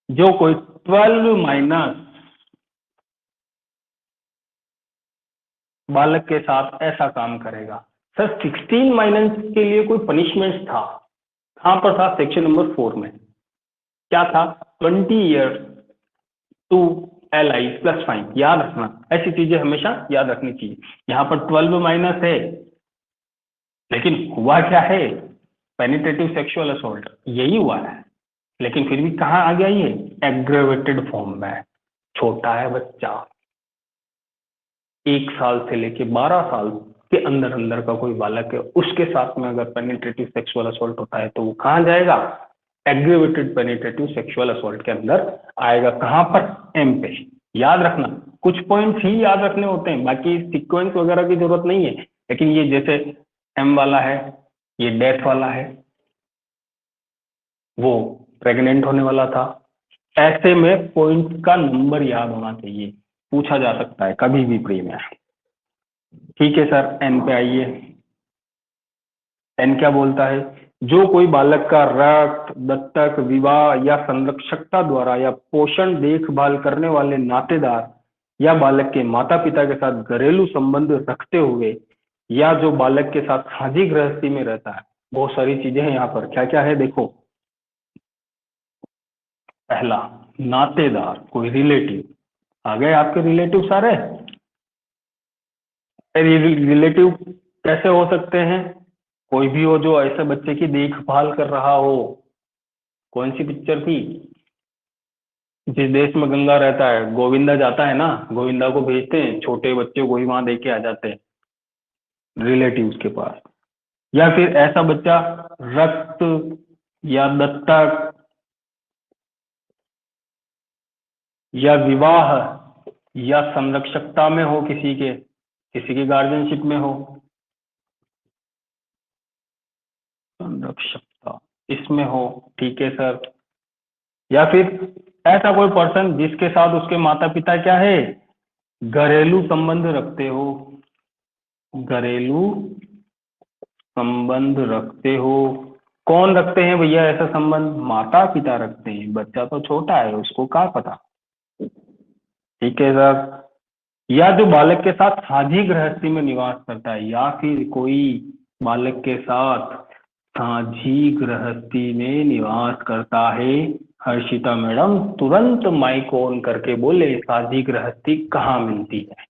A: जो कोई 12 माइनस बालक के साथ ऐसा काम करेगा। सर 16 माइनस के लिए कोई पनिशमेंट था, कहां पर था? सेक्शन नंबर 4 में क्या था? 20 years to LI plus fine. याद रखना, ऐसी चीजें हमेशा याद रखनी चाहिए। यहाँ पर 12 माइनस है, लेकिन हुआ क्या है? पेनिट्रेटिव सेक्सुअल असॉल्ट, यही हुआ है, लेकिन फिर भी कहाँ आ गया ये? एग्रेवेटेड फॉर्म में। छोटा है बच्चा, 1 साल से लेके 12 साल के अंदर अंदर का कोई बालक है, उसके साथ में अगर पेनिट्रेटिव सेक्सुअल असॉल्ट होता है तो वो कहाँ जाएगा? एग्रेवेटेड पेनिट्रेटिव सेक्सुअल असॉल्ट के अंदर आएगा। कहां पर? एम पे। याद रखना, कुछ पॉइंट्स ही याद रखने होते हैं, बाकी सीक्वेंस वगैरह की जरूरत नहीं है। लेकिन ये जैसे एम वाला है, ये डेथ वाला है, वो प्रेग्नेंट होने वाला था, ऐसे में पॉइंट का नंबर याद होना चाहिए, पूछा जा सकता है कभी भी प्री में। ठीक है सर, एन पे आइए। एन क्या बोलता है? जो कोई बालक का रक्त, दत्तक, विवाह या संरक्षकता द्वारा या पोषण देखभाल करने वाले नातेदार या बालक के माता पिता के साथ घरेलू संबंध रखते हुए, या जो बालक के साथ साझी गृहस्थी में रहता है। बहुत सारी चीजें हैं यहाँ पर, क्या क्या है देखो। पहला, नातेदार, कोई रिलेटिव आ गए, आपके रिलेटिव सारे। रिलेटिव कैसे हो सकते हैं? कोई भी हो जो ऐसे बच्चे की देखभाल कर रहा हो। कौन सी पिक्चर थी? जिस देश में गंगा रहता है, गोविंदा जाता है ना, गोविंदा को भेजते हैं, छोटे बच्चे को ही वहां दे के आ जाते हैं रिलेटिव्स के पास। या फिर ऐसा बच्चा रक्त या दत्तक या विवाह या संरक्षकता में हो, किसी के गार्जियनशिप में हो, संरक्षकता इसमें हो। ठीक है सर। या फिर ऐसा कोई पर्सन जिसके साथ उसके माता पिता क्या है, घरेलू संबंध रखते हो। घरेलू संबंध रखते हो। कौन रखते हैं भैया ऐसा संबंध? माता पिता रखते हैं, बच्चा तो छोटा है उसको क्या पता। ठीक है सर। या जो बालक के साथ साझी गृहस्थी में निवास करता है, या फिर कोई बालक के साथ साझी गृहस्थी में निवास करता है। हर्षिता मैडम तुरंत माइक ऑन करके बोले साझी गृहस्थी कहाँ मिलती है?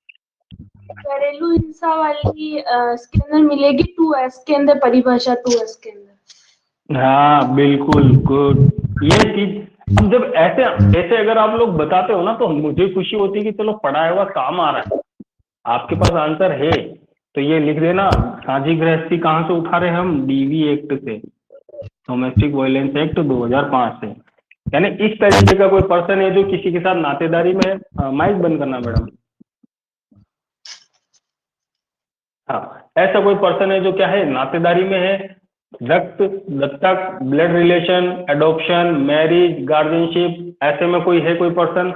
C: घरेलू हिंसा वाली इसके अंदर मिलेगी 2S के अंदर, परिभाषा 2S के अंदर।
A: हाँ बिल्कुल गुड। ये चीज अब जब ऐसे ऐसे अगर आप लोग बताते हो ना तो मुझे खुशी होती है कि चलो पढ़ाया हुआ काम आ रहा है। आपके पास आंसर है तो ये लिख देना। साझी गृहस्थी कहाँ से उठा रहे हैं हम? डीवी एक्ट से, डोमेस्टिक वायलेंस एक्ट 2005 से। यानी इस तरीके का कोई पर्सन है जो किसी के साथ नातेदारी में है। माइक बंद करना मैडम। हाँ, ऐसा कोई पर्सन है जो क्या है, नातेदारी में है। रक्त, दत्तक, blood relation, adoption, marriage, guardianship, ऐसे में कोई है कोई पर्सन,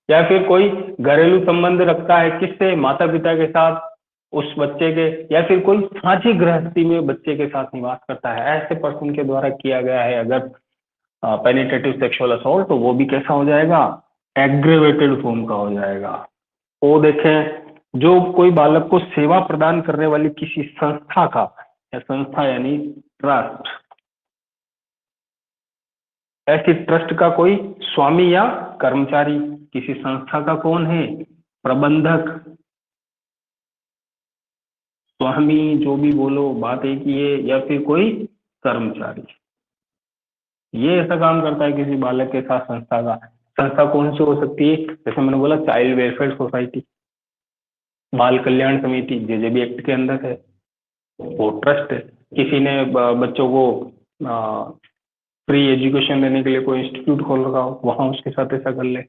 A: या फिर कोई घरेलू संबंध रखता है किससे? माता पिता के साथ उस बच्चे के, या फिर कोई साझी गृहस्थी में बच्चे के साथ निवास करता है। ऐसे पर्सन के द्वारा किया गया है अगर पेनिट्रेटिव सेक्सुअल असॉल्ट, तो वो भी कैसा हो जाएगा? एग्रेवेटेड फॉर्म का हो जाएगा। वो देखें, जो कोई बालक को सेवा प्रदान करने वाली किसी संस्था का, या संस्था यानी ट्रस्ट, ऐसी ट्रस्ट का कोई स्वामी या कर्मचारी, किसी संस्था का कौन है? प्रबंधक, स्वामी, जो भी बोलो बात एक ही है, या फिर कोई कर्मचारी। ये ऐसा काम करता है किसी बालक के साथ संस्था का। संस्था कौन सी हो सकती है? जैसे मैंने बोला चाइल्ड वेलफेयर सोसाइटी, बाल कल्याण समिति, जेजेबी एक्ट के अंदर है, वो ट्रस्ट है। किसी ने बच्चों को फ्री एजुकेशन देने के लिए कोई इंस्टीट्यूट खोल रखा हो, वहां उसके साथ ऐसा कर ले।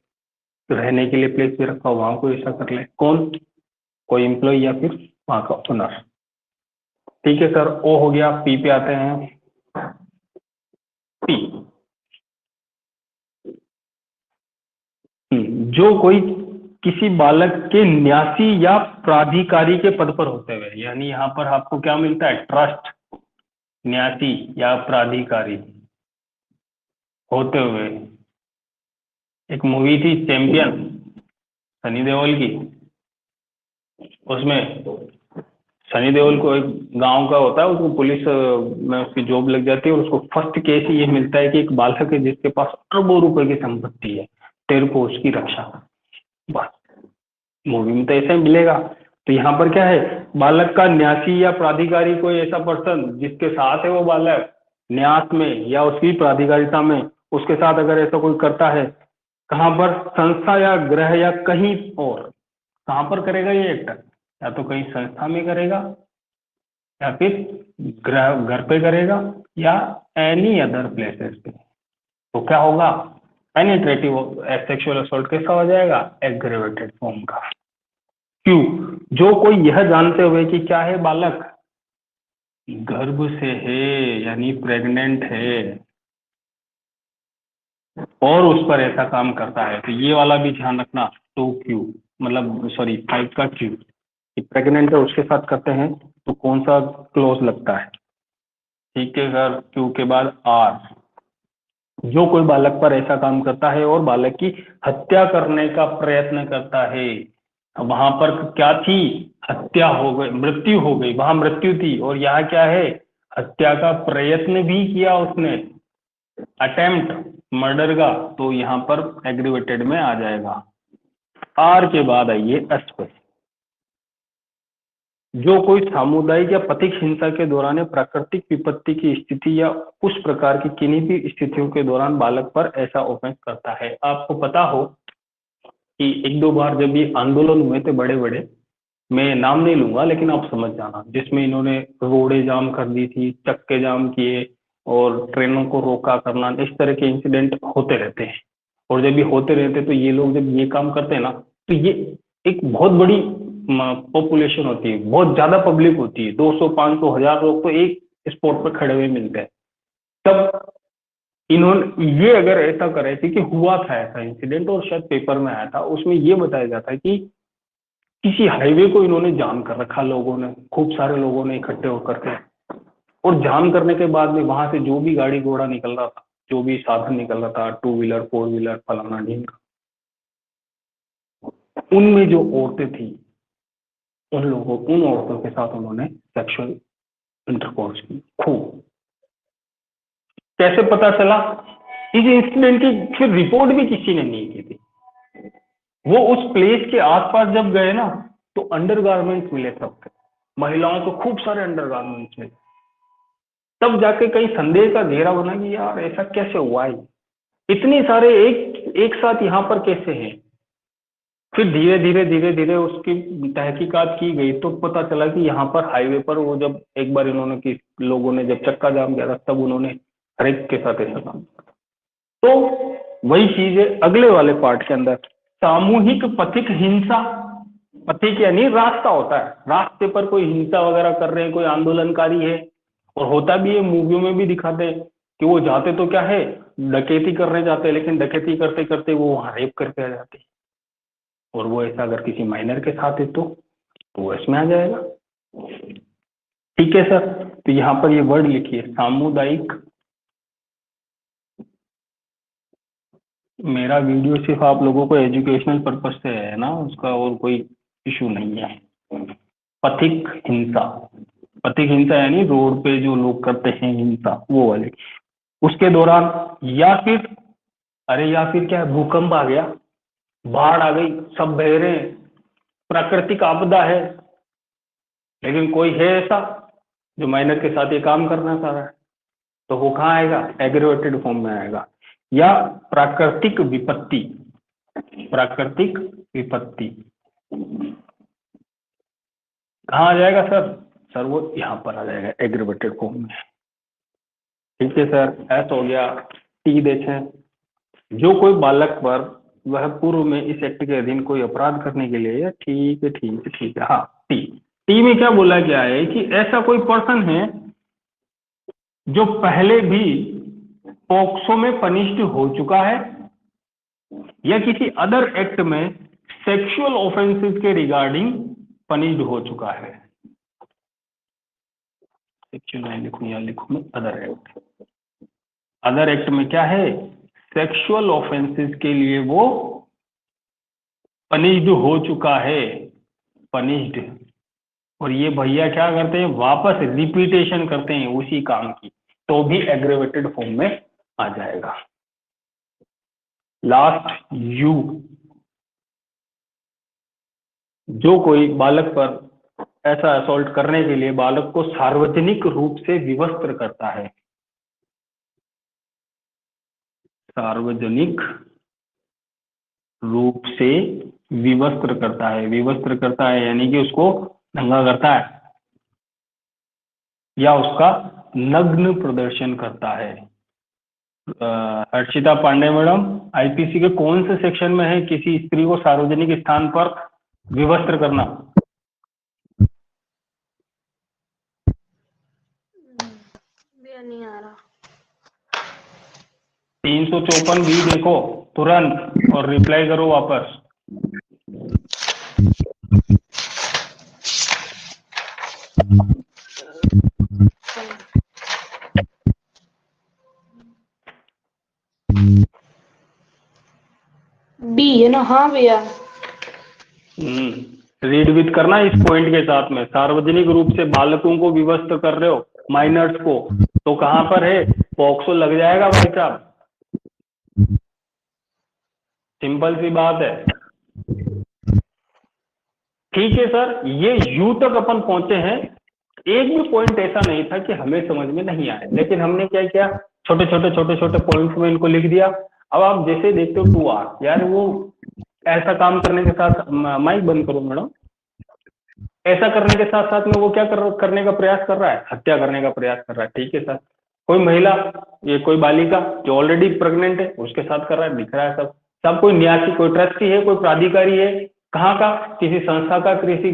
A: रहने के लिए प्लेस भी रखा हो, वहां कोई ऐसा कर ले। कौन? कोई एम्प्लॉय या फिर वहां का ओनर। ठीक है सर, ओ हो गया। पी पे आते हैं। पी, जो कोई किसी बालक के न्यासी या प्राधिकारी के पद पर होते हुए, यानी यहाँ पर आपको क्या मिलता है? ट्रस्ट, न्यासी या प्राधिकारी होते हुए। एक मूवी थी चैंपियन, सनी देओल की, उसमें सनी देओल को एक गांव का होता है, उसको पुलिस में उसकी जॉब लग जाती है, और उसको फर्स्ट केस ये मिलता है कि एक बालक है जिसके पास अरबों रुपए की संपत्ति है, तेरे को उसकी रक्षा। बस मूवी में तो ऐसा ही मिलेगा। तो यहाँ पर क्या है? बालक का न्यासी या प्राधिकारी कोई ऐसा पर्सन जिसके साथ है वो बालक न्यास में या उसकी प्राधिकारिता में, उसके साथ अगर ऐसा कोई करता है, कहाँ पर? संस्था या गृह या कहीं और। कहाँ पर करेगा ये एक्ट? या तो कहीं संस्था में करेगा, या फिर घर पे करेगा, या एनी अदर प्लेसेस पे। तो क्या होगा? पेनिट्रेटिव सेक्सुअल असॉल्ट कैसा हो जाएगा? एग्रेवेटेड फॉर्म का। क्यों? जो कोई यह जानते हुए कि क्या है, बालक गर्भ से है यानी प्रेग्नेंट है, और उस पर ऐसा काम करता है, तो ये वाला भी ध्यान रखना। 2Q, मतलब सॉरी 5 का Q, प्रेग्नेंट है उसके साथ करते हैं तो कौन सा क्लोज लगता है? ठीक है सर। Q के बाद R, जो कोई बालक पर ऐसा काम करता है और बालक की हत्या करने का प्रयत्न करता है। वहां पर क्या थी? हत्या हो गई, मृत्यु हो गई, वहां मृत्यु थी, और यहाँ क्या है? हत्या का प्रयत्न भी किया उसने, अटेम्प्ट मर्डर का, तो यहाँ पर एग्रीवेटेड में आ जाएगा। आर के बाद आइए एस पे। जो कोई सामुदायिक या पथिक हिंसा के दौरान या प्राकृतिक विपत्ति की स्थिति या उस प्रकार की किन्हीं भी स्थितियों के दौरान बालक पर ऐसा ऑफेंस करता है। आपको पता हो कि एक दो बार जब ये आंदोलन हुए थे बड़े बड़े, मैं नाम नहीं लूंगा लेकिन आप समझ जाना, जिसमें इन्होंने रोडें जाम कर दी थी, चक्के जाम किए, और ट्रेनों को रोका करना, इस तरह के इंसिडेंट होते रहते हैं। और जब ये होते रहते तो ये लोग जब ये काम करते हैं ना, तो ये एक बहुत बड़ी पॉपुलेशन होती है, बहुत ज्यादा पब्लिक होती है, 200, 500, 1000 लोग तो एक स्पॉट पर खड़े हुए मिलते हैं। तब इन्होंने ये अगर ऐसा करे थी कि हुआ था ऐसा इंसिडेंट, और शायद पेपर में आया था, उसमें ये बताया जाता है कि किसी हाईवे को इन्होंने जाम कर रखा, लोगों ने, खूब सारे लोगों ने इकट्ठे होकर के, और जाम करने के बाद में वहां से जो भी गाड़ी घोड़ा निकल रहा था, जो भी साधन निकल रहा था, 2 व्हीलर 4 व्हीलर फलाना ढींगा, उनमें जो औरतें थी, उन औरतों के साथ उन्होंने सेक्सुअल इंटरकोर्स की खूब। कैसे पता चला? इस इंसिडेंट की फिर रिपोर्ट भी किसी ने नहीं की थी। वो उस प्लेस के आसपास जब गए ना, तो अंडरगारमेंट्स मिले सबके, महिलाओं को खूब सारे अंडरगारमेंट्स मिले। तब जाके कहीं संदेह का घेरा बना कि यार ऐसा कैसे हुआ है, इतने सारे एक साथ यहाँ पर कैसे हैं। फिर धीरे धीरे उसकी तहकीकात की गई, तो पता चला कि यहाँ पर हाईवे पर वो जब एक बार इन्होंने लोगों ने जब चक्का जाम किया था, तब उन्होंने हर एक के साथ ऐसा काम किया। तो वही चीज है अगले वाले पार्ट के अंदर, सामूहिक पथिक हिंसा। पथिक यानी रास्ता होता है, रास्ते पर कोई हिंसा वगैरह कर रहे हैं, कोई आंदोलनकारी है, और होता भी है, मूवियों में भी दिखाते हैं कि वो जाते तो क्या है, डकैती करने जाते हैं, लेकिन डकैती करते करते वो वहां रेप करके आ जाते हैं। और वो ऐसा अगर किसी माइनर के साथ है तो वो इसमें आ जाएगा। ठीक है सर, तो यहाँ पर ये वर्ड लिखिए, सामुदायिक। मेरा वीडियो सिर्फ आप लोगों को एजुकेशनल पर्पज से है ना, उसका और कोई इशू नहीं है। पथिक हिंसा, पथिक हिंसा यानी रोड पे जो लोग करते हैं हिंसा, वो वाले। उसके दौरान या फिर क्या है, भूकंप आ गया, बाढ़ आ गई, सब बह रहे हैं, प्राकृतिक आपदा है, लेकिन कोई है ऐसा जो माइनर के साथ ये काम करना चाह रहा है, तो वो कहाँ आएगा, एग्रीवेटेड फॉर्म में आएगा। या प्राकृतिक विपत्ति, प्राकृतिक विपत्ति कहाँ आ जाएगा सर? सर वो यहाँ पर आ जाएगा एग्रीवेटेड फॉर्म में। ठीक है सर, ऐसा हो गया। टी देखें, जो कोई बालक पर वह पूर्व में इस एक्ट के अधीन कोई अपराध करने के लिए, ठीक है ठीक है ठीक है। हाँ, टी, टी में क्या बोला गया है कि ऐसा कोई पर्सन है जो पहले भी पॉक्सो में पनिश्ड हो चुका है या किसी अदर एक्ट में सेक्सुअल ऑफेंसेस के रिगार्डिंग पनिश्ड हो चुका है। सेक्सुअल लिखूं या लिखूं मैं अदर एक्ट? अदर एक्ट में क्या है, सेक्सुअल ऑफेंसेस के लिए वो पनिश्ड हो चुका है, पनिश्ड। और ये भैया क्या करते हैं, वापस रिपीटेशन करते हैं उसी काम की, तो भी एग्रीवेटेड फॉर्म में आ जाएगा। लास्ट यू, जो कोई बालक पर ऐसा असॉल्ट करने के लिए बालक को सार्वजनिक रूप से विवस्त्र करता है, सार्वजनिक रूप से विवस्त्र करता है, विवस्त्र करता है यानी कि उसको नंगा करता है या उसका नग्न प्रदर्शन करता है। हर्षिता पांडे मैडम, आईपीसी के कौन से सेक्शन में है किसी स्त्री को सार्वजनिक स्थान पर विवस्त्र करना?
C: नहीं आ रहा।
A: 354 बी देखो तुरंत और रिप्लाई करो वापस।
C: बी है ना? हाँ भैया।
A: रीड विथ करना इस पॉइंट के साथ में, सार्वजनिक रूप से बालकों को विवस्त्र कर रहे हो, माइनर्स को, तो कहां पर है, पॉक्सो लग जाएगा भाई साहब, सिंपल सी बात है। ठीक है सर, ये यू तक अपन पहुंचे हैं। एक भी पॉइंट ऐसा नहीं था कि हमें समझ में नहीं आया, लेकिन हमने क्या किया, छोटे छोटे पॉइंट्स में इनको लिख दिया। अब आप जैसे देखते हो 2R, यार वो ऐसा काम करने के साथ, माइक बंद करो मैडम, ऐसा करने के साथ साथ में वो क्या करने का प्रयास कर रहा है, हत्या करने का प्रयास कर रहा है। ठीक है सर, कोई महिला, ये कोई बालिका जो ऑलरेडी प्रेग्नेंट है उसके साथ कर रहा है, दिख रहा है सब सब। कोई न्यासी, कोई ट्रस्टी है, कोई प्राधिकारी है, कहाँ का, किसी संस्था का, किसी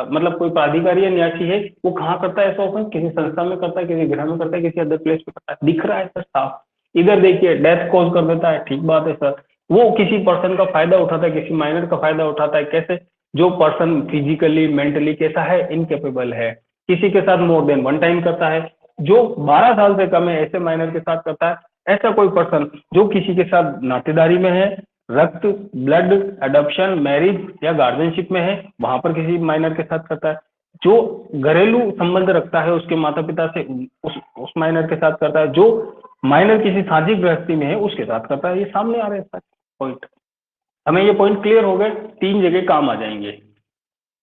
A: मतलब कोई प्राधिकारी या न्यासी है, वो कहाँ करता है ऐसा ऑफेंस, किसी संस्था में करता है, किसी गृह में करता है, किसी अदर प्लेस पे करता है, दिख रहा है सर साफ। इधर देखिए डेथ कॉज कर देता है, ठीक बात है सर, वो किसी पर्सन का फायदा उठाता है, किसी माइनर का फायदा उठाता है, कैसे, जो पर्सन फिजिकली मेंटली कैसा है, इनकेपेबल है, किसी के साथ मोर देन वन टाइम करता है, जो 12 साल से कम है ऐसे माइनर के साथ करता है, ऐसा कोई पर्सन जो किसी के साथ नातेदारी में है, रक्त, ब्लड, अडॉप्शन, मैरिज या गार्जियनशिप में है, वहां पर किसी माइनर के साथ करता है, जो घरेलू संबंध रखता है उसके माता पिता से, उस माइनर के साथ करता है, जो माइनर किसी साझी गृहस्थी में है उसके साथ करता है। ये सामने आ रहे हैं पॉइंट। हमें ये पॉइंट क्लियर हो गए, 3 जगह काम आ जाएंगे।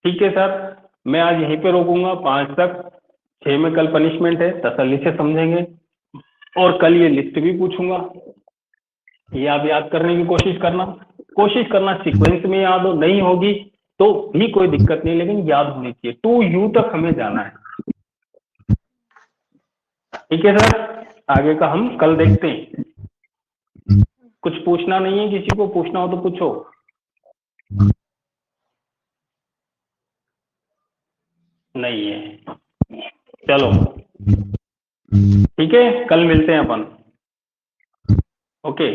A: ठीक है सर, मैं आज यहीं पे रोकूंगा 5 तक, 6 में कल पनिशमेंट है, तसल्ली से समझेंगे, और कल ये लिस्ट भी पूछूंगा, ये आप याद करने की कोशिश करना सीक्वेंस में याद हो, नहीं होगी तो भी कोई दिक्कत नहीं, लेकिन याद होनी चाहिए। 2U तक हमें जाना है। ठीक है सर, आगे का हम कल देखते हैं। कुछ पूछना नहीं है, किसी को पूछना हो तो पूछो। नहीं है, चलो ठीक है, कल मिलते हैं अपन। ओके।